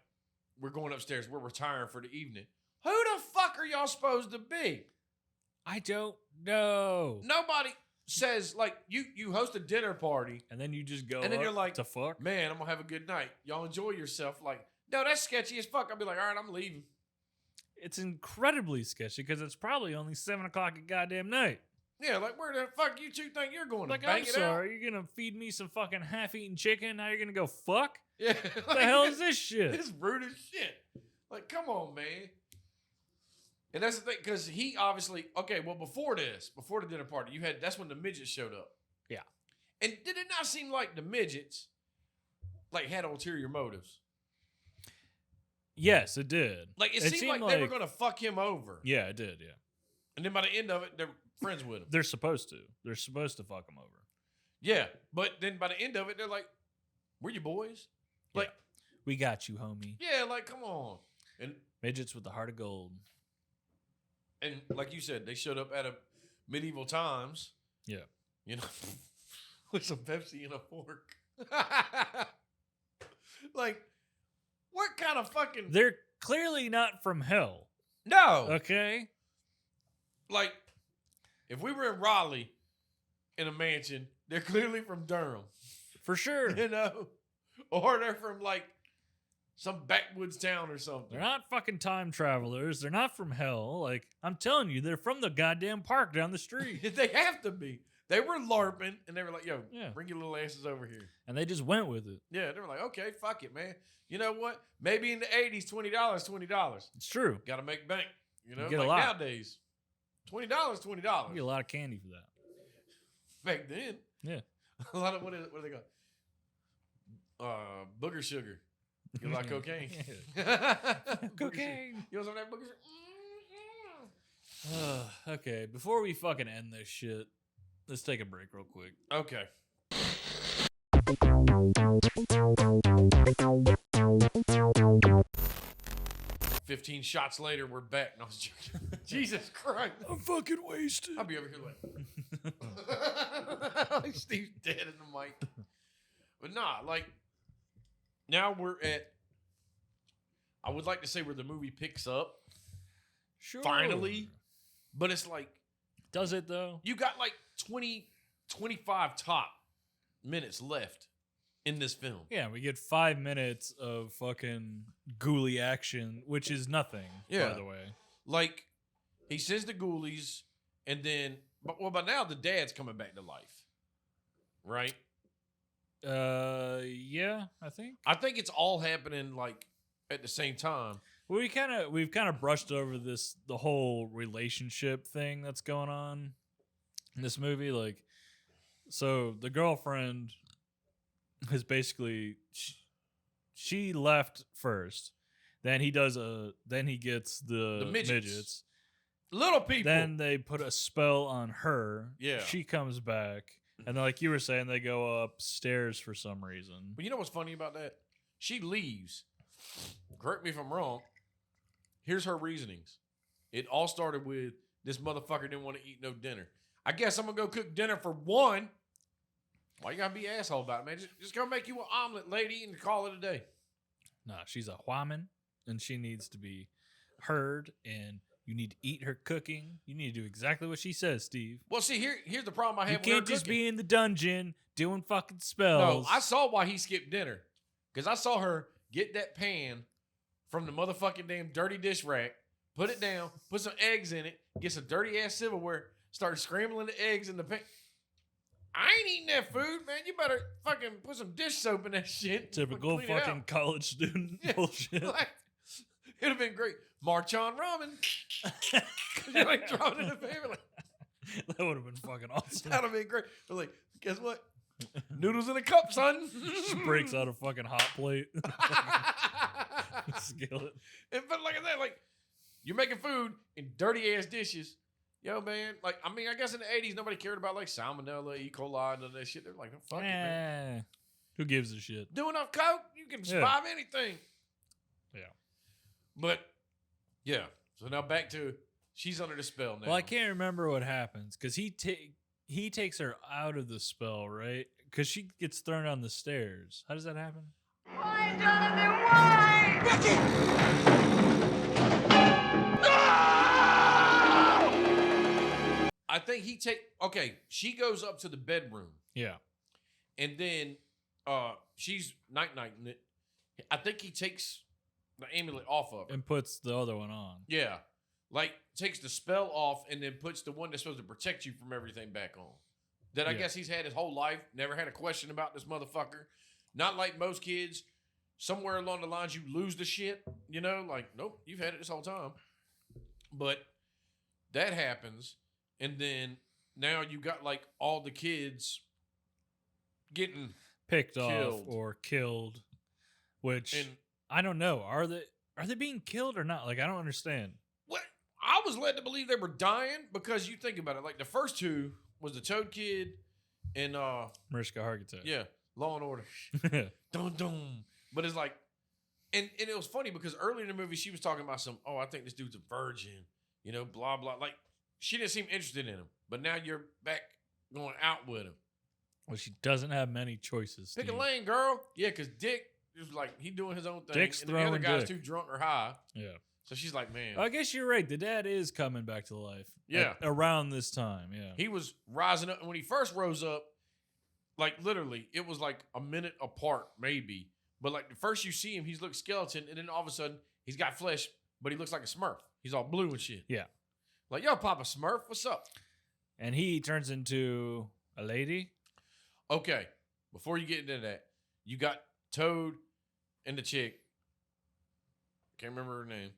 we're going upstairs. We're retiring for the evening. Who the fuck are y'all supposed to be? I don't know. Nobody says, like, you host a dinner party. And then you just go And then up you're like, to fuck. Man, I'm going to have a good night. Y'all enjoy yourself. Like, no, that's sketchy as fuck. I'll be like, all right, I'm leaving. It's incredibly sketchy because it's probably only 7 o'clock at goddamn night. Yeah, like, where the fuck you two think you're going Like, to bang I'm it out? sorry, you're gonna feed me some fucking half-eaten chicken? Now you're gonna go fuck? Yeah. What the hell is this shit? It's rude as shit. Like, come on, man. And that's the thing, because he obviously, okay, well, before the dinner party, that's when the midgets showed up. Yeah. And did it not seem like the midgets, like, had ulterior motives? Yes, it did. Like, it seemed like they were going to fuck him over. Yeah, it did, yeah. And then by the end of it, they're friends with him. They're supposed to. They're supposed to fuck him over. Yeah. But then by the end of it, they're like, we're your boys? Like, We got you, homie. yeah, like, come on. And Midgets with the heart of gold. And like you said, they showed up at a medieval times. Yeah. You know, with some Pepsi and a fork. Like, what kind of fucking... They're clearly not from hell. No. Okay? Like, if we were in Raleigh in a mansion, they're clearly from Durham. For sure. You know? Or they're from, like, some backwoods town or something. They're not fucking time travelers. They're not from hell. Like, I'm telling you, they're from the goddamn park down the street. They have to be. They were LARPing, and they were like, yo, Yeah. bring your little asses over here. And they just went with it. Yeah, they were like, okay, fuck it, man. You know what? Maybe in the 80s, $20. It's true. Got to make bank. You know, You get a like lot. nowadays, $20, $20. You get a lot of candy for that. Back then, Yeah. a lot of what do they got? Booger sugar. You like cocaine? Booger Cocaine. sugar. You want some of that booger sugar? Okay, before we fucking end this shit, let's take a break real quick. Okay. "15 shots later, we're back." No, I was joking. Jesus Christ. I'm fucking wasted. I'll be over here like Steve's dead in the mic. But nah, like, now we're at, I would like to say where the movie picks up. Sure. Finally. But it's like, Does it though? you got like 20, 25 top minutes left in this film. Yeah, we get 5 minutes of fucking ghoulie action, which is nothing, Yeah. by the way. Like, he sends the ghoulies, and then, by now the dad's coming back to life. Right? Yeah, I think. I think it's all happening like at the same time. Well, we've kind of brushed over the whole relationship thing that's going on in this movie. Like, so the girlfriend is basically she left first, then he gets the midgets. Little people. Then they put a spell on her. Yeah. She comes back, and then, like you were saying, they go upstairs for some reason. But you know what's funny about that? She leaves. Correct me if I'm wrong. Here's her reasonings. It all started with this motherfucker didn't want to eat no dinner. I guess I'm going to go cook dinner for one. Why you got to be an asshole about it, man? Just go make you an omelet, lady, and call it a day. Nah, she's a woman, and she needs to be heard, and you need to eat her cooking. You need to do exactly what she says, Steve. Well, see, here's the problem I You have with her can't just cooking. be in the dungeon doing fucking No, spells. I saw why he skipped dinner. Because I saw her get that pan from the motherfucking damn dirty dish rack, put it down, put some eggs in it, get some dirty ass silverware, start scrambling the eggs in the pan. I ain't eating that food, man. You better fucking put some dish soap in that shit. Typical Clean it out. fucking college student Yeah, bullshit. like, it'd have been great. March on ramen. You're like dropping in the pan. Like, That would have been fucking awesome. that'd have been great. But like, guess what? Noodles in a cup, son. Just breaks out a fucking hot plate. Skillet. And but like that, like you're making food in dirty ass dishes. Yo, man, like I mean, I guess in the 80s nobody cared about like salmonella, E. coli, and all that shit. They're like, oh, fuck it, man. Who gives a shit? Do enough coke, you can survive anything. Yeah. But yeah. So now back to she's under the spell now. Well, I can't remember what happens because he takes her out of the spell, right? Because she gets thrown down the stairs. How does that happen? Why, Jonathan, why? I think okay, she goes up to the bedroom Yeah. and then she's night-nighting it. I think he takes the amulet off of her. And puts the other one on. Yeah. Like takes the spell off and then puts the one that's supposed to protect you from everything back on. That I guess he's had his whole life, never had a question about this motherfucker. Not like most kids. Somewhere along the lines you lose the shit, like, nope, you've had it this whole time. But that happens, and then now you got like all the kids getting Picked killed. off or killed. Which and I don't know. Are they being killed or not? Like, I don't understand. what I was led to believe they were dying because you think about it, like the first two was the Toad Kid and Mariska Hargitay. yeah, Law and Order. Dun dun. But it's like, and it was funny because earlier in the movie she was talking about I think this dude's a virgin, blah blah. Like she didn't seem interested in him, but now you're back going out with him. Well, she doesn't have many choices. Pick a Steve. lane, girl. Yeah, because Dick is like he doing his own thing, Dick's and the other throwing guy's dick. too drunk or high. Yeah. So she's like, man, I guess you're right. The dad is coming back to life. Yeah. Around this time. Yeah. he was rising up, and when he first rose up, like literally, it was like a minute apart, maybe. But like the first you see him, he's looks skeleton, and then all of a sudden he's got flesh, but he looks like a Smurf. He's all blue and shit. Yeah. Like, yo, Papa Smurf, what's up? And he turns into a lady. Okay, before you get into that, you got Toad and the chick. Can't remember her name.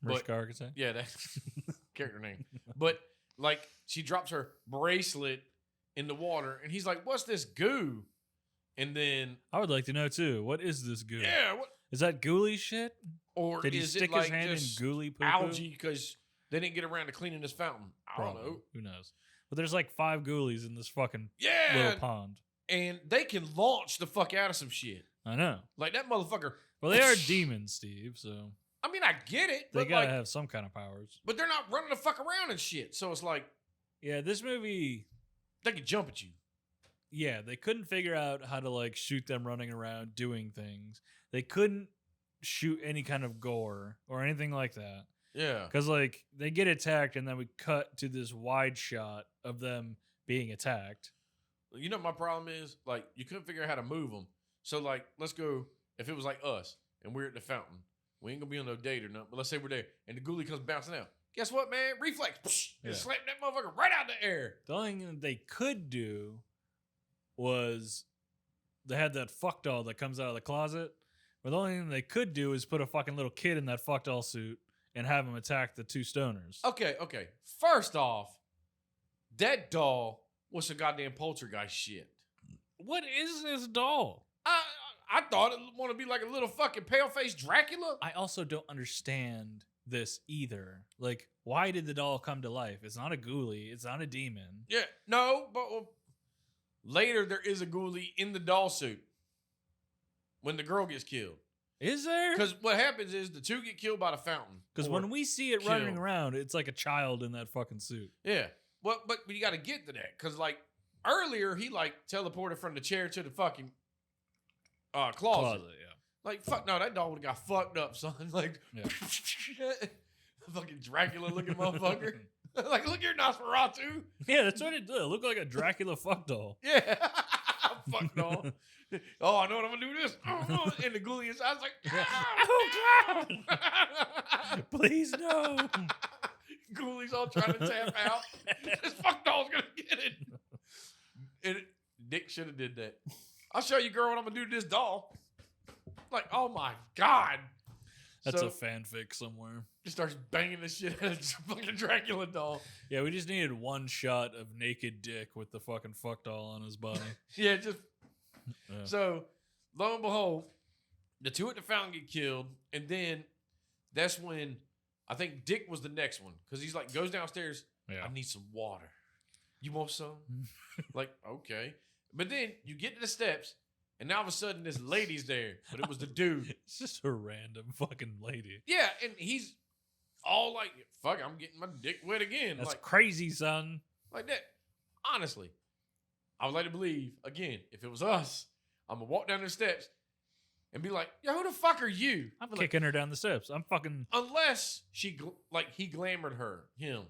Mariska Hargitay. Yeah, that's character name. But like, she drops her bracelet in the water, and he's like, "What's this goo?" And then, I would like to know too. What is this goo? yeah, what? Is that Ghoulie shit? Or Did he is stick it like his hand in just Ghoulie poo-poo? algae because they didn't get around to cleaning this fountain? I don't Probably. know. Who knows? But there's like 5 Ghoulies in this fucking Yeah, little pond. and they can launch the fuck out of some shit. I know. Like that motherfucker. Well, they are demons, Steve. So I mean, I get it, they but gotta like, have some kind of powers. but they're not running the fuck around and shit. So it's like Yeah, this movie. they can jump at you. Yeah, they couldn't figure out how to like shoot them running around doing things. They couldn't shoot any kind of gore or anything like that. Yeah. Because like they get attacked and then we cut to this wide shot of them being attacked. You know what my problem is? Like, you couldn't figure out how to move them. So, like, let's go, if it was like us and we're at the fountain, we ain't gonna be on no date or nothing, but let's say we're there and the ghoulie comes bouncing out. Guess what, man? Reflex. Psh, Yeah. and slap that motherfucker right out the air. The only thing that they could do was they had that fuck doll that comes out of the closet. But the only thing they could do is put a fucking little kid in that fuck doll suit and have him attack the 2 stoners. Okay. First off, that doll was some goddamn poltergeist shit. What is this doll? I thought it want to be like a little fucking pale-faced Dracula. I also don't understand this either. Like, why did the doll come to life? It's not a ghoulie. It's not a demon. Yeah, no, but later there is a ghoulie in the doll suit when the girl gets killed. Is there? Because what happens is the 2 get killed by the fountain. Because Or- when we see it running killed. around, it's like a child in that fucking suit. Yeah, well, but you got to get to that because like earlier he like teleported from the chair to the fucking closet. Yeah. Like fuck no, that dog would have got fucked up, son. Like Yeah. fucking Dracula looking motherfucker. Like look here, Nosferatu. Yeah, that's what it did. It looked like a Dracula fuck doll. Yeah. Fuck no. Oh, I know what I'm gonna do this. Oh, and the ghoulie inside is like, Oh, God. Please, no. Ghoulie's all trying to tap out. This fuck doll's gonna get it. And Dick should have did that. I'll show you, girl, what I'm gonna do to this doll. Like, oh my God. That's So, a fanfic somewhere. he starts banging the shit out of this fucking Dracula doll. Yeah, we just needed one shot of naked Dick with the fucking fuck doll on his body. Yeah, just Yeah. so lo and behold, the 2 at the fountain get killed, and then that's when I think Dick was the next one because he's like goes downstairs. Yeah. I need some water. You want some? Like okay, but then you get to the steps, And now all of a sudden, this lady's there, but it was the dude. It's just a random fucking lady. Yeah, and he's all like, fuck, I'm getting my dick wet again. That's like, crazy, son. like that. Honestly, I would like to believe, again, if it was us, I'm going to walk down the steps and be like, yo, who the fuck are you? I'm Be kicking her down the steps. I'm fucking. Unless he glamored him.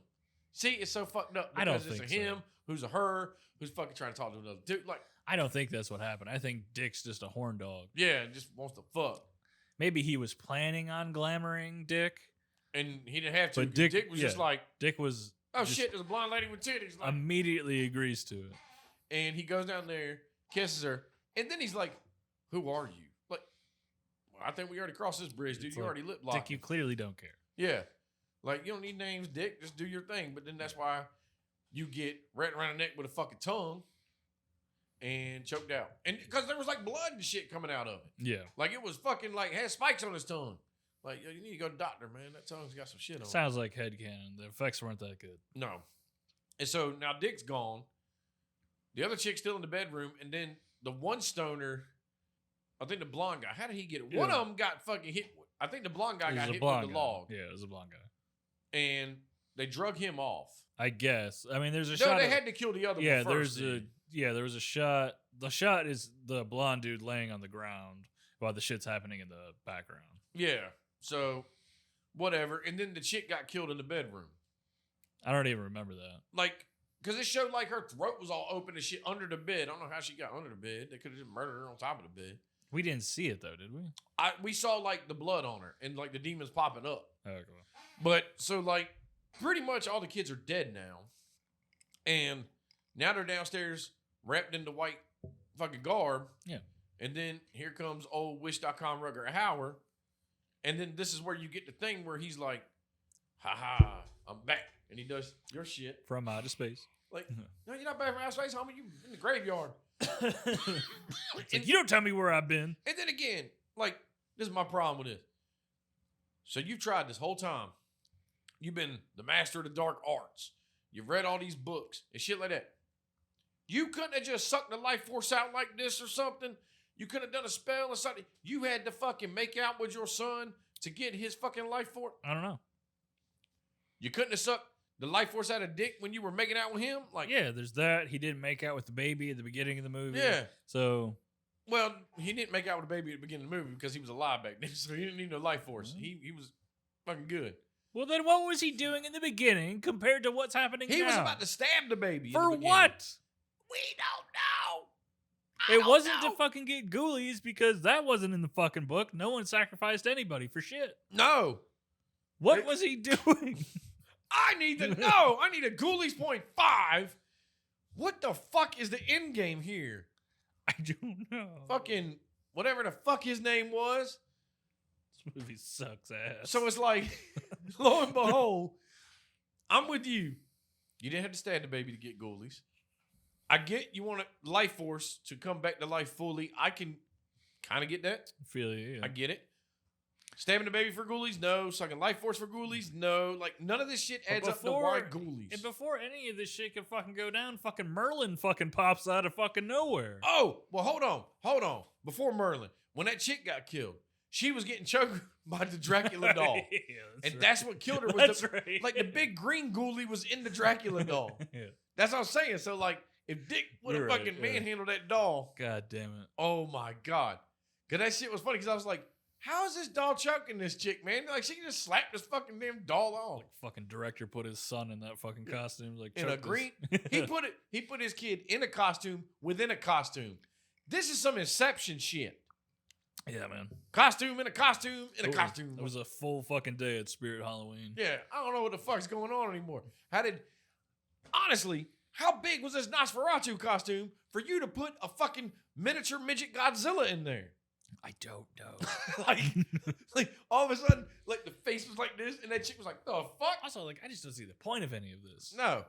See, it's so fucked up. I don't Because think it's a him, who's a her, who's fucking trying to talk to another dude. Like, I don't think that's what happened. I think Dick's just a horn dog. yeah, just wants to fuck. Maybe he was planning on glamoring Dick. And he didn't have to. But 'cause Dick- was yeah. just like, Dick was. oh just shit, there's a blonde lady with titties. Like, Immediately agrees to it. and he goes down there, kisses her, and then he's like, who are you? Like, well, I think we already crossed this bridge, dude. It's You like, already lip locked. Dick, you clearly don't care. Yeah. Like, you don't need names, Dick. Just do your thing. But then that's why you get wrapped around the neck with a fucking tongue and choked out. And because there was like blood and shit coming out of it. Yeah. Like, it was fucking like, had spikes on his tongue. Like, yo, you need to go to the doctor, man. That tongue's got some shit on it. Sounds like headcanon. The effects weren't that good. No. And so now Dick's gone. The other chick's still in the bedroom. And then the one stoner, I think the blonde guy, how did he get it? One Yeah. of them got fucking hit. I think the blonde guy It got was a hit blonde with the guy. log. Yeah, it was a blonde guy. And they drug him off. I guess. I mean, there's a No, shot. they of- had to kill the other yeah, one first. there was a shot. The shot is the blonde dude laying on the ground while the shit's happening in the background. Yeah. So, whatever. And then the chick got killed in the bedroom. I don't even remember that. Like, because it showed like her throat was all open and shit under the bed. I don't know how she got under the bed. They could have just murdered her on top of the bed. We didn't see it though, did we? We saw like the blood on her and like the demons popping up. Okay. But so like pretty much all the kids are dead now. And now they're downstairs wrapped in the white fucking garb. Yeah. And then here comes old Wish.com Rugger Hauer. And then this is where you get the thing where he's like, ha ha, I'm back. And he does your shit. From outer space. Like, no, you're not back from outer space, homie. You in the graveyard. It's like, you don't tell me where I've been. And then again, like, this is my problem with this. So you've tried this whole time. You've been the master of the dark arts. You've read all these books and shit like that. You couldn't have just sucked the life force out like this or something. You could have done a spell or something. You had to fucking make out with your son to get his fucking life force. I don't know. You couldn't have sucked the life force out of Dick when you were making out with him. Like, Yeah, there's that. He didn't make out with the baby at the beginning of the movie. yeah. So Well, he didn't make out with the baby at the beginning of the movie because he was alive back then, so he didn't need no life force. He was fucking good. well, then what was he doing in the beginning compared to what's happening He now? was about to stab the baby. in the For beginning. what? We don't know. It wasn't to fucking get ghoulies because that wasn't in the fucking book. No one sacrificed anybody for shit. No. What was he doing? I need to know. I need a Ghoulies .5. What the fuck is the end game here? I don't know. Fucking whatever the fuck his name was. This movie sucks ass. So it's like, lo and behold, I'm with you. You didn't have to stab the baby to get Ghoulies. I get you want a life force to come back to life fully. I can kind of get that. feel you. Yeah. I get it. Stabbing the baby for Ghoulies? No. Sucking life force for Ghoulies? No. Like, none of this shit adds up to why Ghoulies. And before any of this shit can fucking go down, fucking Merlin fucking pops out of fucking nowhere. Oh, well, hold on. Before Merlin, when that chick got killed, she was getting choked by the Dracula doll. Yeah, And right. that's what killed her. Was That's the, right. Like, the big green ghoulie was in the Dracula doll. Yeah. That's what I'm saying. So, like, if Dick would have You're right, fucking yeah. manhandled that doll, God damn it. oh my God. Because that shit was funny because I was like, how is this doll choking this chick, man? Like, she can just slap this fucking damn doll on. Like fucking director put his son in that fucking costume. Like In a choke this. green, he put his kid in a costume within a costume. This is some Inception shit. Yeah, man. Costume in a costume in a Ooh, costume. It was a full fucking day at Spirit Halloween. Yeah, I don't know what the fuck's going on anymore. Honestly, how big was this Nosferatu costume for you to put a fucking miniature midget Godzilla in there? I don't know. like all of a sudden, like the face was like this, and that chick was like, "The fuck?" Also, like, I just don't see the point of any of this. No,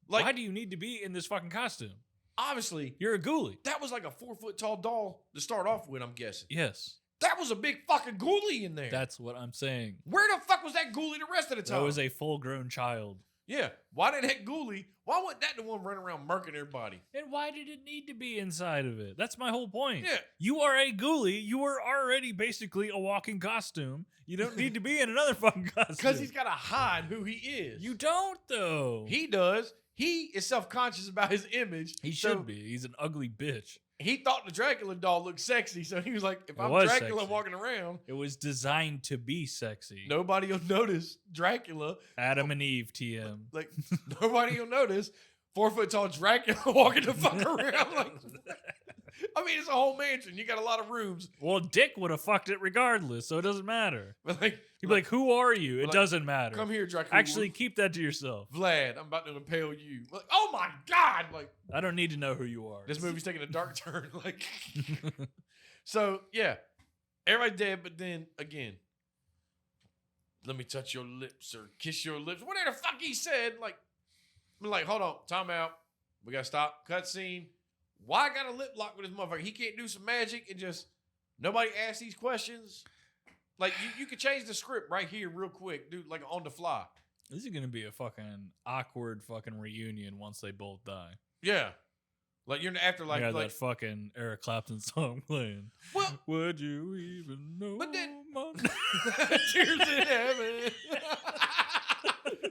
like Why do you need to be in this fucking costume? obviously You're a ghoulie. that was like a 4 foot tall doll to start off with. I'm guessing Yes. that was a big fucking ghoulie in there. That's what I'm saying. Where the fuck was that ghoulie the rest of the time? That was a full grown child. Yeah. Why did that ghoulie? Why wasn't that the one running around murking everybody? And why did it need to be inside of it? That's my whole point. Yeah. You are a ghoulie. You are already basically a walking costume. You don't need to be in another fucking costume. Because he's got to hide who he is. You don't, though. He does. He is self-conscious about his image. He so should be. He's an ugly bitch. He thought the Dracula doll looked sexy, so he was like, if It I'm was Dracula sexy. walking around, It was designed to be sexy. nobody will notice Dracula. Adam and Eve, TM. Like, nobody will notice 4-foot-tall Dracula walking the fuck around. Like, I mean, it's a whole mansion. You got a lot of rooms. Well, Dick would have fucked it regardless, so it doesn't matter. But like, He'd be like, who are you? It like, doesn't matter. come here, Dracula. Actually, keep that to yourself. Vlad, I'm about to impale you. Like, oh my God. Like, I don't need to know who you are. this movie's taking a dark turn. Like, so yeah, everybody's dead, but then again, let me touch your lips or kiss your lips. Whatever the fuck he said. Like, I'm like, hold on, time out. We gotta stop. Cutscene. Why I got a lip lock with this motherfucker? He can't do some magic and just nobody ask these questions. Like, you could change the script right here real quick, dude, like on the fly. This is going to be a fucking awkward fucking reunion once they both die. Yeah. Like, you're in the afterlife. Yeah, Like, that fucking Eric Clapton song playing. well, Would you even know? But then- my tears in heaven.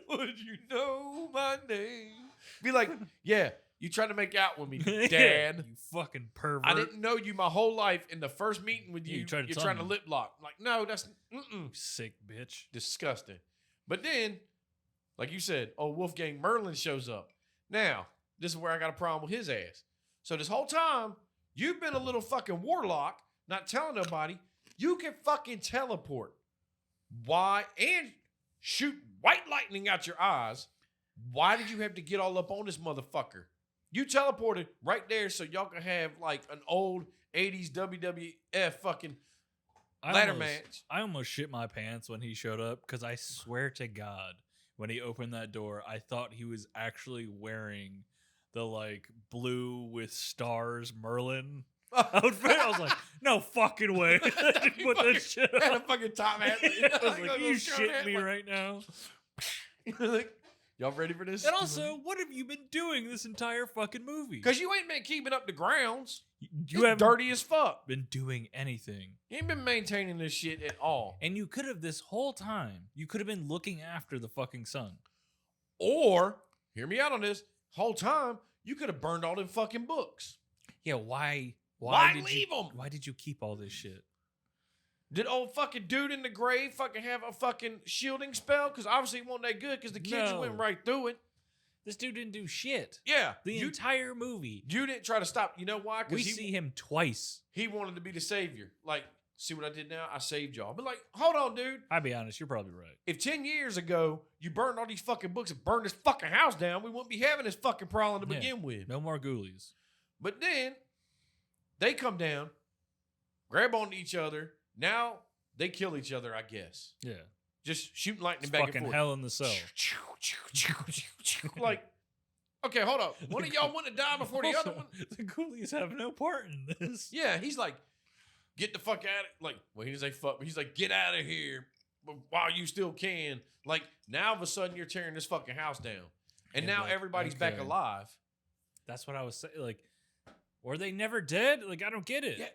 Would you know my name? Be like, yeah, you tried to make out with me, Dad. You fucking pervert. I didn't know you my whole life. In the first meeting with Yeah, you, you tried to you're tell trying to me. lip lock. Like, no, that's Sick bitch. disgusting. But then, like you said, Wolfgang Merlin shows up. Now, this is where I got a problem with his ass. So this whole time, you've been a little fucking warlock, not telling nobody. You can fucking teleport. Why? And shoot white lightning out your eyes. Why did you have to get all up on this motherfucker? You teleported right there so y'all can have like an old 80s WWF fucking ladder match. I almost shit my pants when he showed up because I swear to God, when he opened that door, I thought he was actually wearing the like blue with stars Merlin outfit. I was like, no fucking way. Put that shit Had a on. fucking top hat. I was like, you shit me right now. Like, y'all ready for this? And also, what have you been doing this entire fucking movie? Because you ain't been keeping up the grounds. you You haven't dirty as fuck. been doing anything. You ain't been maintaining this shit at all. And you could have this whole time, you could have been looking after the fucking sun. Or, hear me out on this, whole time, you could have burned all them fucking books. Yeah, why Why did leave you, 'em? Why did you keep all this shit? Did old fucking dude in the grave fucking have a fucking shielding spell? Because obviously it wasn't that good because the kids No. went right through it. This dude didn't do shit. Yeah. The you, entire movie. you didn't try to stop. You know why? We Because see him twice. he wanted to be the savior. Like, see what I did now? I saved y'all. But like, hold on, dude. I'll be honest, you're probably right. If 10 years ago you burned all these fucking books and burned this fucking house down, we wouldn't be having this fucking problem to Yeah. begin with. No more ghoulies. But then they come down, grab onto each other. Now they kill each other, I guess. Yeah. Just shooting lightning It's back fucking and forth. hell in the cell. Like, okay, hold up. One of y'all want to die before the Also, other one? The ghoulies have no part in this. Yeah, he's like, get the fuck out of like, well, he didn't say fuck, but he's like, get out of here while you still can. Like, now all of a sudden you're tearing this fucking house down. And Yeah, now like, everybody's back okay. alive. That's what I was saying. Like, were they never dead? Like, I don't get it. Yeah,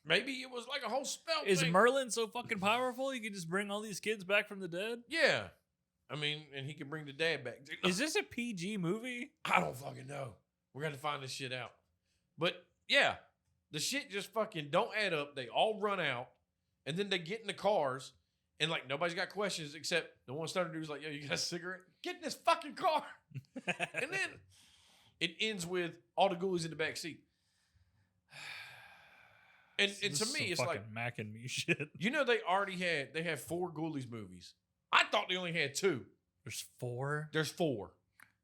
maybe it was like a whole spell Is thing. Merlin so fucking powerful he can just bring all these kids back from the dead? Yeah. I mean, and he can bring the dad back. Is this a PG movie? I don't fucking know. We're going to find this shit out. But yeah, the shit just fucking don't add up. They all run out. And then they get in the cars. And like, nobody's got questions except the one starter dude's like, yo, you got a cigarette? Get in this fucking car. And then it ends with all the ghoulies in the back seat. And This to is me, some it's like, fucking Mac and me shit. you know, they have 4 Ghoulies movies. I thought they only had 2. There's 4. There's 4.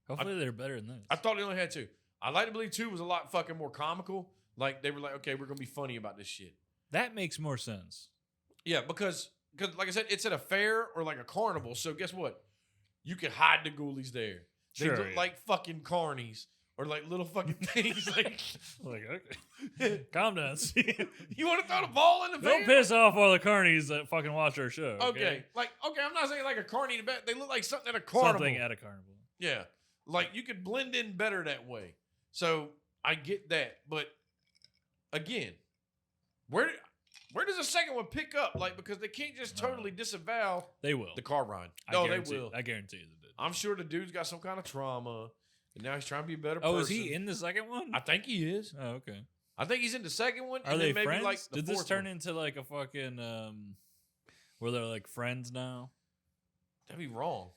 Hopefully they're better than this. I thought they only had 2. I like to believe 2 was a lot fucking more comical. Like, they were like, okay, we're going to be funny about this shit. That makes more sense. Yeah, because like I said, it's at a fair or like a carnival. So guess what? You can hide the Ghoulies there. They Sure, look yeah. like fucking carnies or like little fucking things. Like, Like, okay. Calm down. Steve. you want to throw the ball in the Don't van? piss off all the carnies that fucking watch our show. Okay. Like, okay, I'm not saying like a carny in the back. They look like something at a carnival. Something at a carnival. Yeah. Like, you could blend in better that way. So, I get that. But, again, where does the second one pick up? Like, because they can't just totally disavow They will. the car ride. I No, they guarantee- will. I guarantee you they did. I'm sure the dude's got some kind of trauma, and now he's trying to be a better Oh, person. is he in the second one? I think he is. Oh, okay. I think he's in the second one. Are and they then maybe friends? Like the Did this fourth turn one. into like a fucking where they're like friends now? That'd be wrong.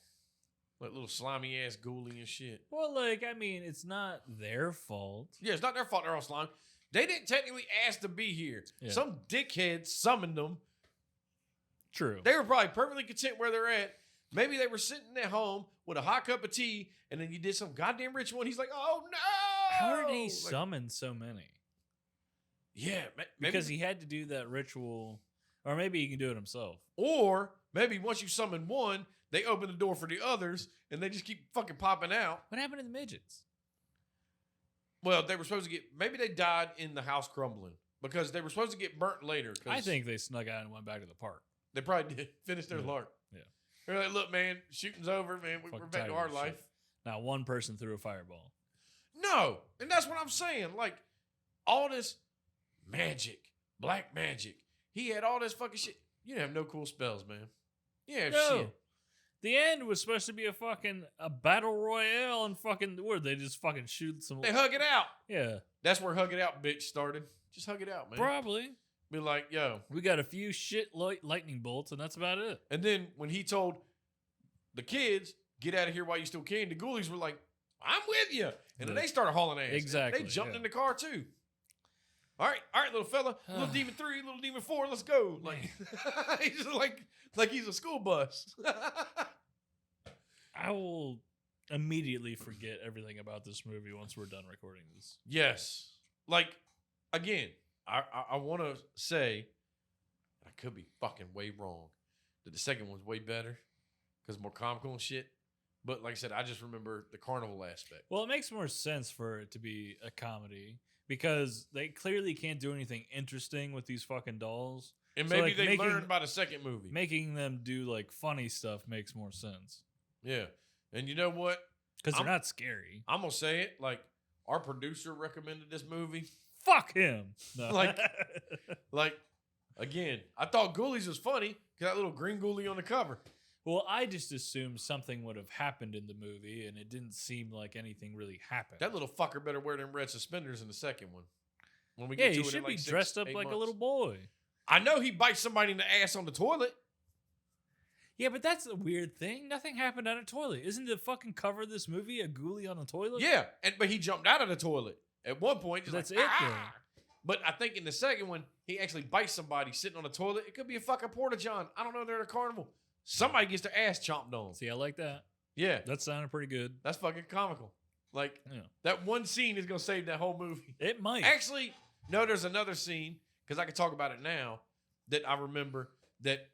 Like little slimy ass ghoulie and shit. Well, like I mean, it's not their fault. Yeah, it's not their fault they're all slime. They didn't technically ask to be here. Yeah. Some dickhead summoned them. True. They were probably perfectly content where they're at. Maybe they were sitting at home with a hot cup of tea, and then you did some goddamn ritual, and he's like, "Oh no!" How did he Like, summon so many? Yeah, maybe, Because he had to do that ritual, or maybe he can do it himself. or maybe once you summon one, they open the door for the others, and they just keep fucking popping out. What happened to the midgets? Well, they were supposed to get. Maybe they died in the house crumbling because they were supposed to get burnt later. 'Cause I think they snuck out and went back to the park. they probably did finish their Yeah. lark. Yeah. They're like, "Look, man, shooting's over, man. We're Fucking back tired to of our this life." shit. Now one person threw a fireball. No, and that's what I'm saying. Like all this magic, black magic. He had all this fucking shit. You didn't have no cool spells, man. Yeah, No. shit. The end was supposed to be a battle royale and fucking where they just fucking shoot some. They hug it out. Yeah, That's where hug it out, bitch, started. Just hug it out, man. probably. Be like, yo. We got a few shit lightning bolts, and that's about it. And then when he told the kids, "Get out of here while you still can," the ghoulies were like, "I'm with you," and then Yeah. they started hauling ass. Exactly, They jumped yeah. in the car too. All right, little fella, little demon 3, little demon 4, let's go. Like he's just like he's a school bus. I will immediately forget everything about this movie once we're done recording this. Yes. Like, again, I want to say, I could be fucking way wrong, that the second one's way better because more comical and shit. But like I said, I just remember the carnival aspect. Well, it makes more sense for it to be a comedy because they clearly can't do anything interesting with these fucking dolls. And So, maybe like, they making- learned by the second movie. Making them do like funny stuff makes more sense Yeah. And you know what? because they're I'm- not scary. I'm going to say it. Like, our producer recommended this movie. Fuck him. No. Like- Like, again, I thought Ghoulies was funny because that little green ghoulie on the cover. well, I just assumed something would have happened in the movie, and it didn't seem like anything really happened. That little fucker better wear them red suspenders in the second one. When we yeah, get to he it in should like be 6, dressed up 8 like a months. little boy. I know he bites somebody in the ass on the toilet. Yeah, but that's a weird thing. Nothing happened on a toilet. Isn't the fucking cover of this movie a ghoulie on a toilet? Yeah, but he jumped out of the toilet at one point. Just That's like, it, "Ah!" But I think in the second one, he actually bites somebody sitting on the toilet. It could be a fucking porta john. I don't know. They're at a carnival. Somebody gets their ass chomped on. See, I like that. Yeah, That sounded pretty good. that's fucking comical. Like Yeah. that one scene is gonna save that whole movie. It might. Actually, no, there's another scene because I can talk about it now that I remember that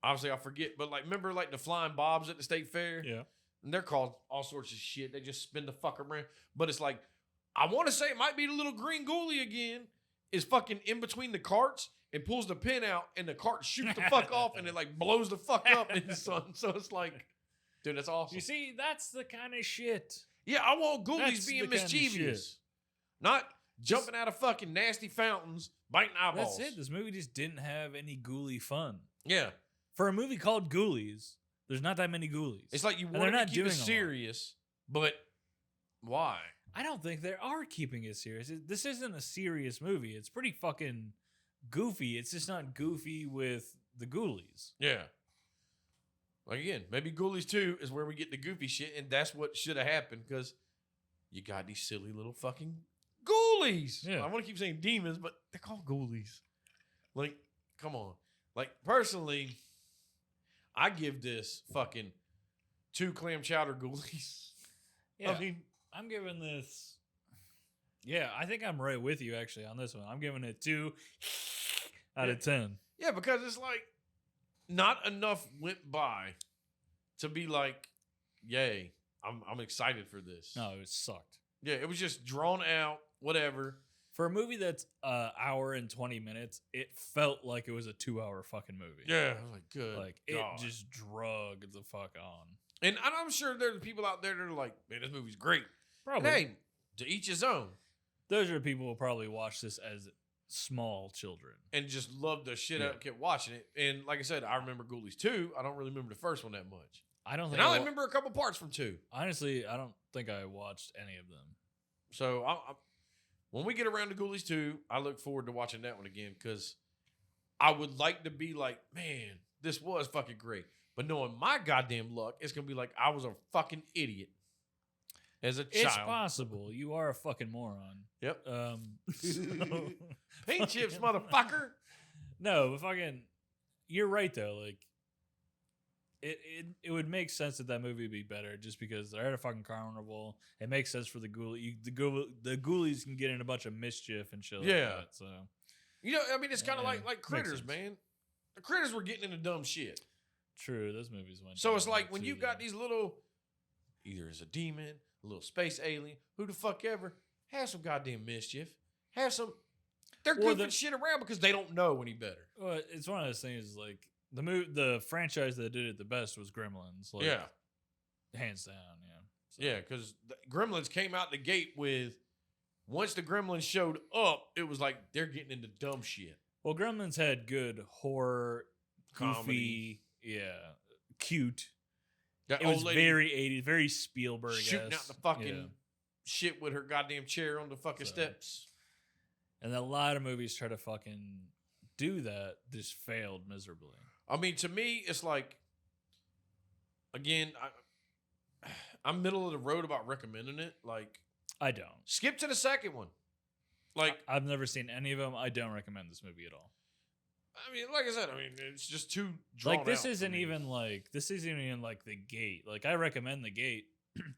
obviously I forget, but like remember like the flying bobs at the state fair? Yeah. And they're called all sorts of shit. They just spin the fuck around. But it's like, I want to say it might be the little green ghoulie again, is fucking in between the carts and pulls the pin out and the cart shoots the fuck off and it like blows the fuck up in the sun. So it's like, dude, that's awesome. You see, that's the kind of shit. Yeah, I want ghoulies That's being the kind of mischievous. Not jumping out of fucking nasty fountains, biting eyeballs. That's it. This movie just didn't have any ghoulie fun. Yeah. For a movie called Ghoulies, there's not that many ghoulies. It's like you And want they're to not keep doing it a lot. serious, but why? I don't think they are keeping it serious. This isn't a serious movie. It's pretty fucking goofy. It's just not goofy with the ghoulies. Yeah. Like again, maybe Ghoulies 2 is where we get the goofy shit, and that's what should have happened because you got these silly little fucking ghoulies. Yeah. I want to keep saying demons, but they're called ghoulies. Like, come on. Like, personally, I give this fucking 2 clam chowder ghoulies. Yeah. I mean, I'm giving this. Yeah, I think I'm right with you actually on this one. I'm giving it 2 out of 10. yeah, because it's like not enough went by to be like, yay, I'm excited for this. No, it sucked. Yeah, it was just drawn out, whatever. For a movie that's an hour and 20 minutes, it felt like it was a 2-hour fucking movie. Yeah, I was like, good. Like God. it just drugged the fuck on. And I'm sure there's people out there that are like, man, this movie's great. Probably. And hey, to each his own. Those are people who probably watch this as small children. And just loved the shit out, kept watching it. And like I said, I remember Ghoulies 2. I don't really remember the first one that much. I don't think And I only remember a couple parts from 2. Honestly, I don't think I watched any of them. So when we get around to Ghoulies 2, I look forward to watching that one again because I would like to be like, man, this was fucking great. But knowing my goddamn luck, it's going to be like I was a fucking idiot as a child. It's possible. You are a fucking moron. Yep. So- Paint chips, motherfucker. No, but fucking, you're right though. Like, it would make sense that movie would be better just because they're at a fucking carnival. It makes sense for the Ghoulies. The Ghoulies can get in a bunch of mischief and shit. Yeah. Like that, so You know, I mean, it's kind of Yeah, like makes Critters, sense. man. The Critters were getting into dumb shit. true. Those movies went. So it's down like when too, you got these little, either it's a demon, a little space alien, who the fuck ever, have some goddamn mischief. Have some. They're Or goofing shit around because they don't know any better. Well, it's one of those things. Like the franchise that did it the best was Gremlins. Like, Yeah. hands down. Yeah. So- Yeah, because Gremlins came out the gate with, once the Gremlins showed up, it was like they're getting into dumb shit. Well, Gremlins had good horror, goofy, Comedy. yeah, cute. That It old was lady very 80s, very Spielberg. shooting out the fucking shit with her goddamn chair on the fucking So- steps. And a lot of movies try to fucking do that, just failed miserably. I mean, to me, it's like, again, I'm middle of the road about recommending it. Like, I don't. skip to the second one. Like, I've never seen any of them. I don't recommend this movie at all. I mean, like I said, it's just too drawn Like this out for isn't me. even like The Gate. Like I recommend The Gate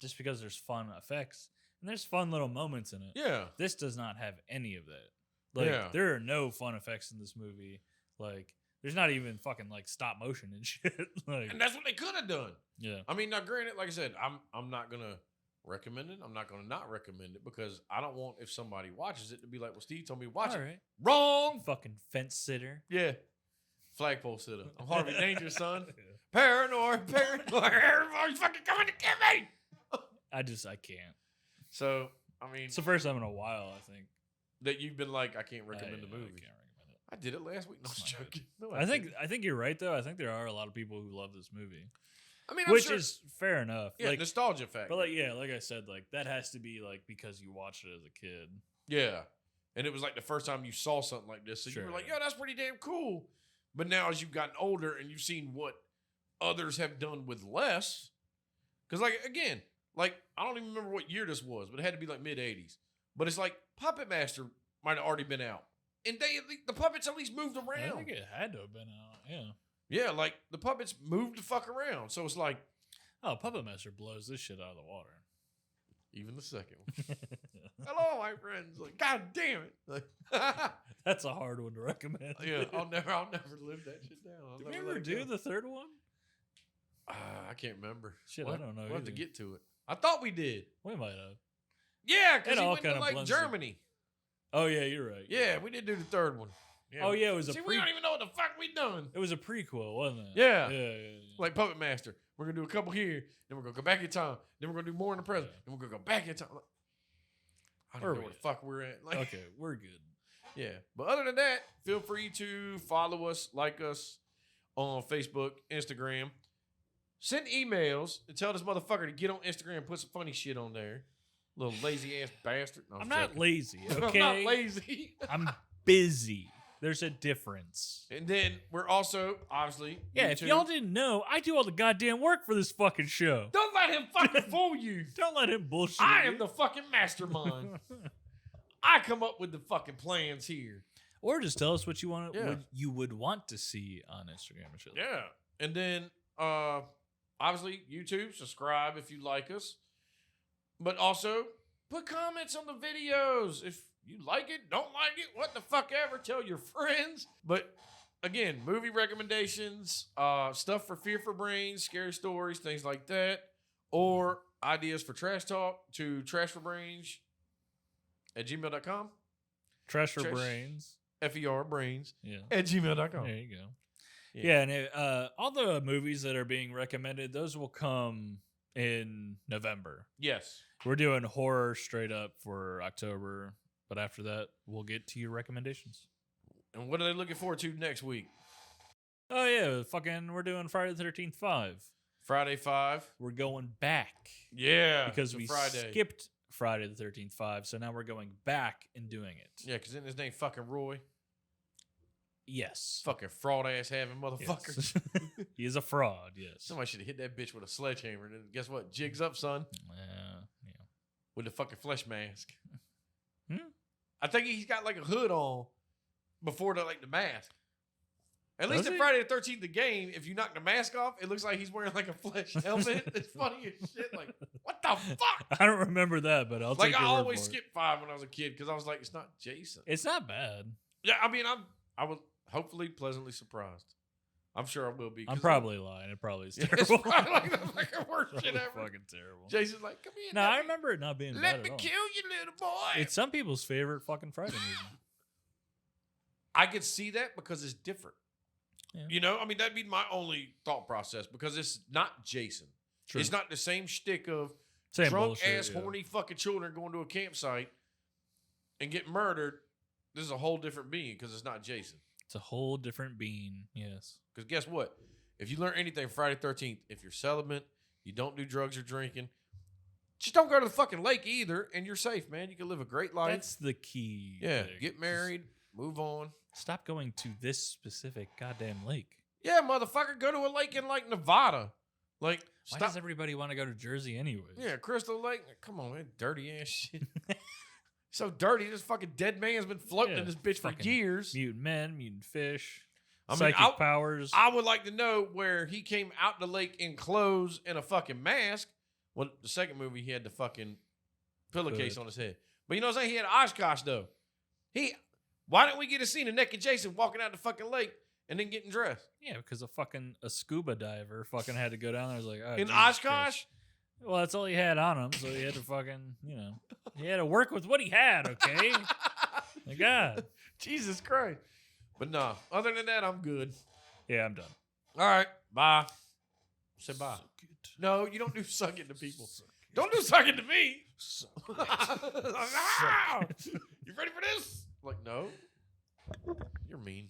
just because there's fun effects and there's fun little moments in it. Yeah. This does not have any of that. Like Yeah. there are no fun effects in this movie. Like there's not even fucking like stop motion and shit. Like And that's what they could have done. yeah. I mean, now granted, like I said, I'm not gonna recommend it. I'm not gonna not recommend it because I don't want, if somebody watches it, to be like, well, Steve told me to watch All it. right. Wrong. Fucking fence sitter. Yeah. Flagpole sitter. I'm Harvey Danger, son. Paranoid. Everybody's fucking coming to get me. I can't. So, I mean, It's the first time in a while, I think. that you've been like, I can't recommend the I movie. can't recommend it. I did it last week. No, I was It's not joking. No, I think didn't. you're right though. I think there are a lot of people who love this movie, I mean, I'm which sure, is fair enough. yeah, like, nostalgia factor. but like I said, like that has to be like because you watched it as a kid. Yeah. And it was like the first time you saw something like this. So you were Sure. like, yo, that's pretty damn cool. But now as you've gotten older and you've seen what others have done with less, because like, again, like, I don't even remember what year this was, but it had to be like mid-'80s. But it's like Puppet Master might have already been out. And the puppets at least moved I around. think it had to have been out. Yeah. Yeah, like the puppets moved the fuck around. So it's like, Oh, Puppet Master blows this shit out of the water. even the second one. Hello, my friends. Like, God damn it. Like, That's a hard one to recommend. yeah, I'll never live that shit down. I'll Did we never ever let it do go. the third one? I can't remember. Shit, We'll I don't know We'll have to either. get to it. I thought we did. We might have. Yeah, It because he all went to kinda like blends Germany. Oh yeah, you're right. Yeah, we did do the third one. Yeah. Oh yeah, it was a See, we don't even know what the fuck we done. It was a prequel, wasn't it? Yeah. Yeah. Like Puppet Master. We're gonna do a couple here, then we're gonna go back in time, then we're gonna do more in the present, then we're gonna go back in time. Like, I Where don't know we where the at? fuck we're at. Like, Okay, we're good. yeah. But other than that, feel free to follow us, like us on Facebook, Instagram. Send emails and tell this motherfucker to get on Instagram and put some funny shit on there. Little lazy ass bastard. No, I'm not joking. lazy, okay? I'm not lazy. I'm busy. There's a difference. And then we're also, obviously, Yeah, if YouTube. y'all didn't know, I do all the goddamn work for this fucking show. Don't let him fucking fool you. Don't let him bullshit. I you. am the fucking mastermind. I come up with the fucking plans here. Or just tell us what you want. Yeah. What you would want to see on Instagram and shit. Yeah. And then, obviously, YouTube, subscribe if you like us. But also, put comments on the videos. If you like it, don't like it, what the fuck ever, tell your friends. But again, movie recommendations, stuff for Fear for Brains, scary stories, things like that, or ideas for trash talk to trashferbrains@gmail.com. Trash for Trash- brains. FER brains Yeah. at gmail.com. There you go. Yeah, and all the movies that are being recommended, those will come in November. Yes. We're doing horror straight up for October, but after that, we'll get to your recommendations. And what are they looking forward to next week? Oh yeah, we're doing Friday the 13th 5. Friday 5. We're going back. Yeah. Because to we Friday. skipped Friday the 13th 5, so now we're going back and doing it. Yeah, because isn't his name fucking Roy? Yes. Fucking fraud ass having motherfucker. Yes. He is a fraud, yes. Somebody should have hit that bitch with a sledgehammer. And then guess what? Jigs up, son. Yeah. With the fucking flesh mask. Hmm? I think he's got like a hood on before the mask. At least Does in he? Friday the 13th, the game, if you knock the mask off, it looks like he's wearing like a flesh helmet. It's funny as shit. Like, what the fuck? I don't remember that, but I'll take Like, your I word always for it. skipped 5 when I was a kid because I was like, it's not Jason. It's not bad. Yeah, I mean, I was hopefully pleasantly surprised. I'm sure I will be. I'm probably lying. It probably is It's terrible. probably like the fucking worst Probably shit ever. fucking terrible. Jason's like, come here. No, I remember it not being bad Let at me all. kill you, little boy. It's some people's favorite fucking Friday movie. I could see that because it's different. Yeah. You know, I mean, that'd be my only thought process because it's not Jason. True. It's not the same shtick of Same drunk bullshit, ass yeah. horny fucking children going to a campsite and get murdered. This is a whole different being because it's not Jason. It's a whole different bean. Yes. Because guess what? If you learn anything Friday 13th, if you're celibate, you don't do drugs or drinking, just don't go to the fucking lake either, and you're safe, man. You can live a great life. That's the key. yeah, thing. get married, move on. Stop going to this specific goddamn lake. Yeah, motherfucker, go to a lake in like Nevada. Like, Why stop. does everybody want to go to Jersey anyway? Yeah, Crystal Lake. Come on, man, dirty ass shit. So dirty. This fucking dead man's been floating Yeah, in this bitch for fucking years. Mutant men, mutant fish, I mean, psychic powers. I would like to know where he came out the lake in clothes and a fucking mask. Well, the second movie, he had the fucking pillowcase Hood. on his head. But you know what I'm saying? He had Oshkosh, though. Why didn't we get a scene of naked Jason walking out the fucking lake and then getting dressed? Yeah, because a scuba diver fucking had to go down there. I was like, oh, In Jesus Oshkosh? Christ. Well, that's all he had on him, so he had to fucking, he had to work with what he had, okay? My God. Jesus Christ. But no, other than that, I'm good. Yeah, I'm done. All right, bye. Say bye. No, you don't do suck it to people. Don't do suck it to me. You ready for this? Like, no. You're mean.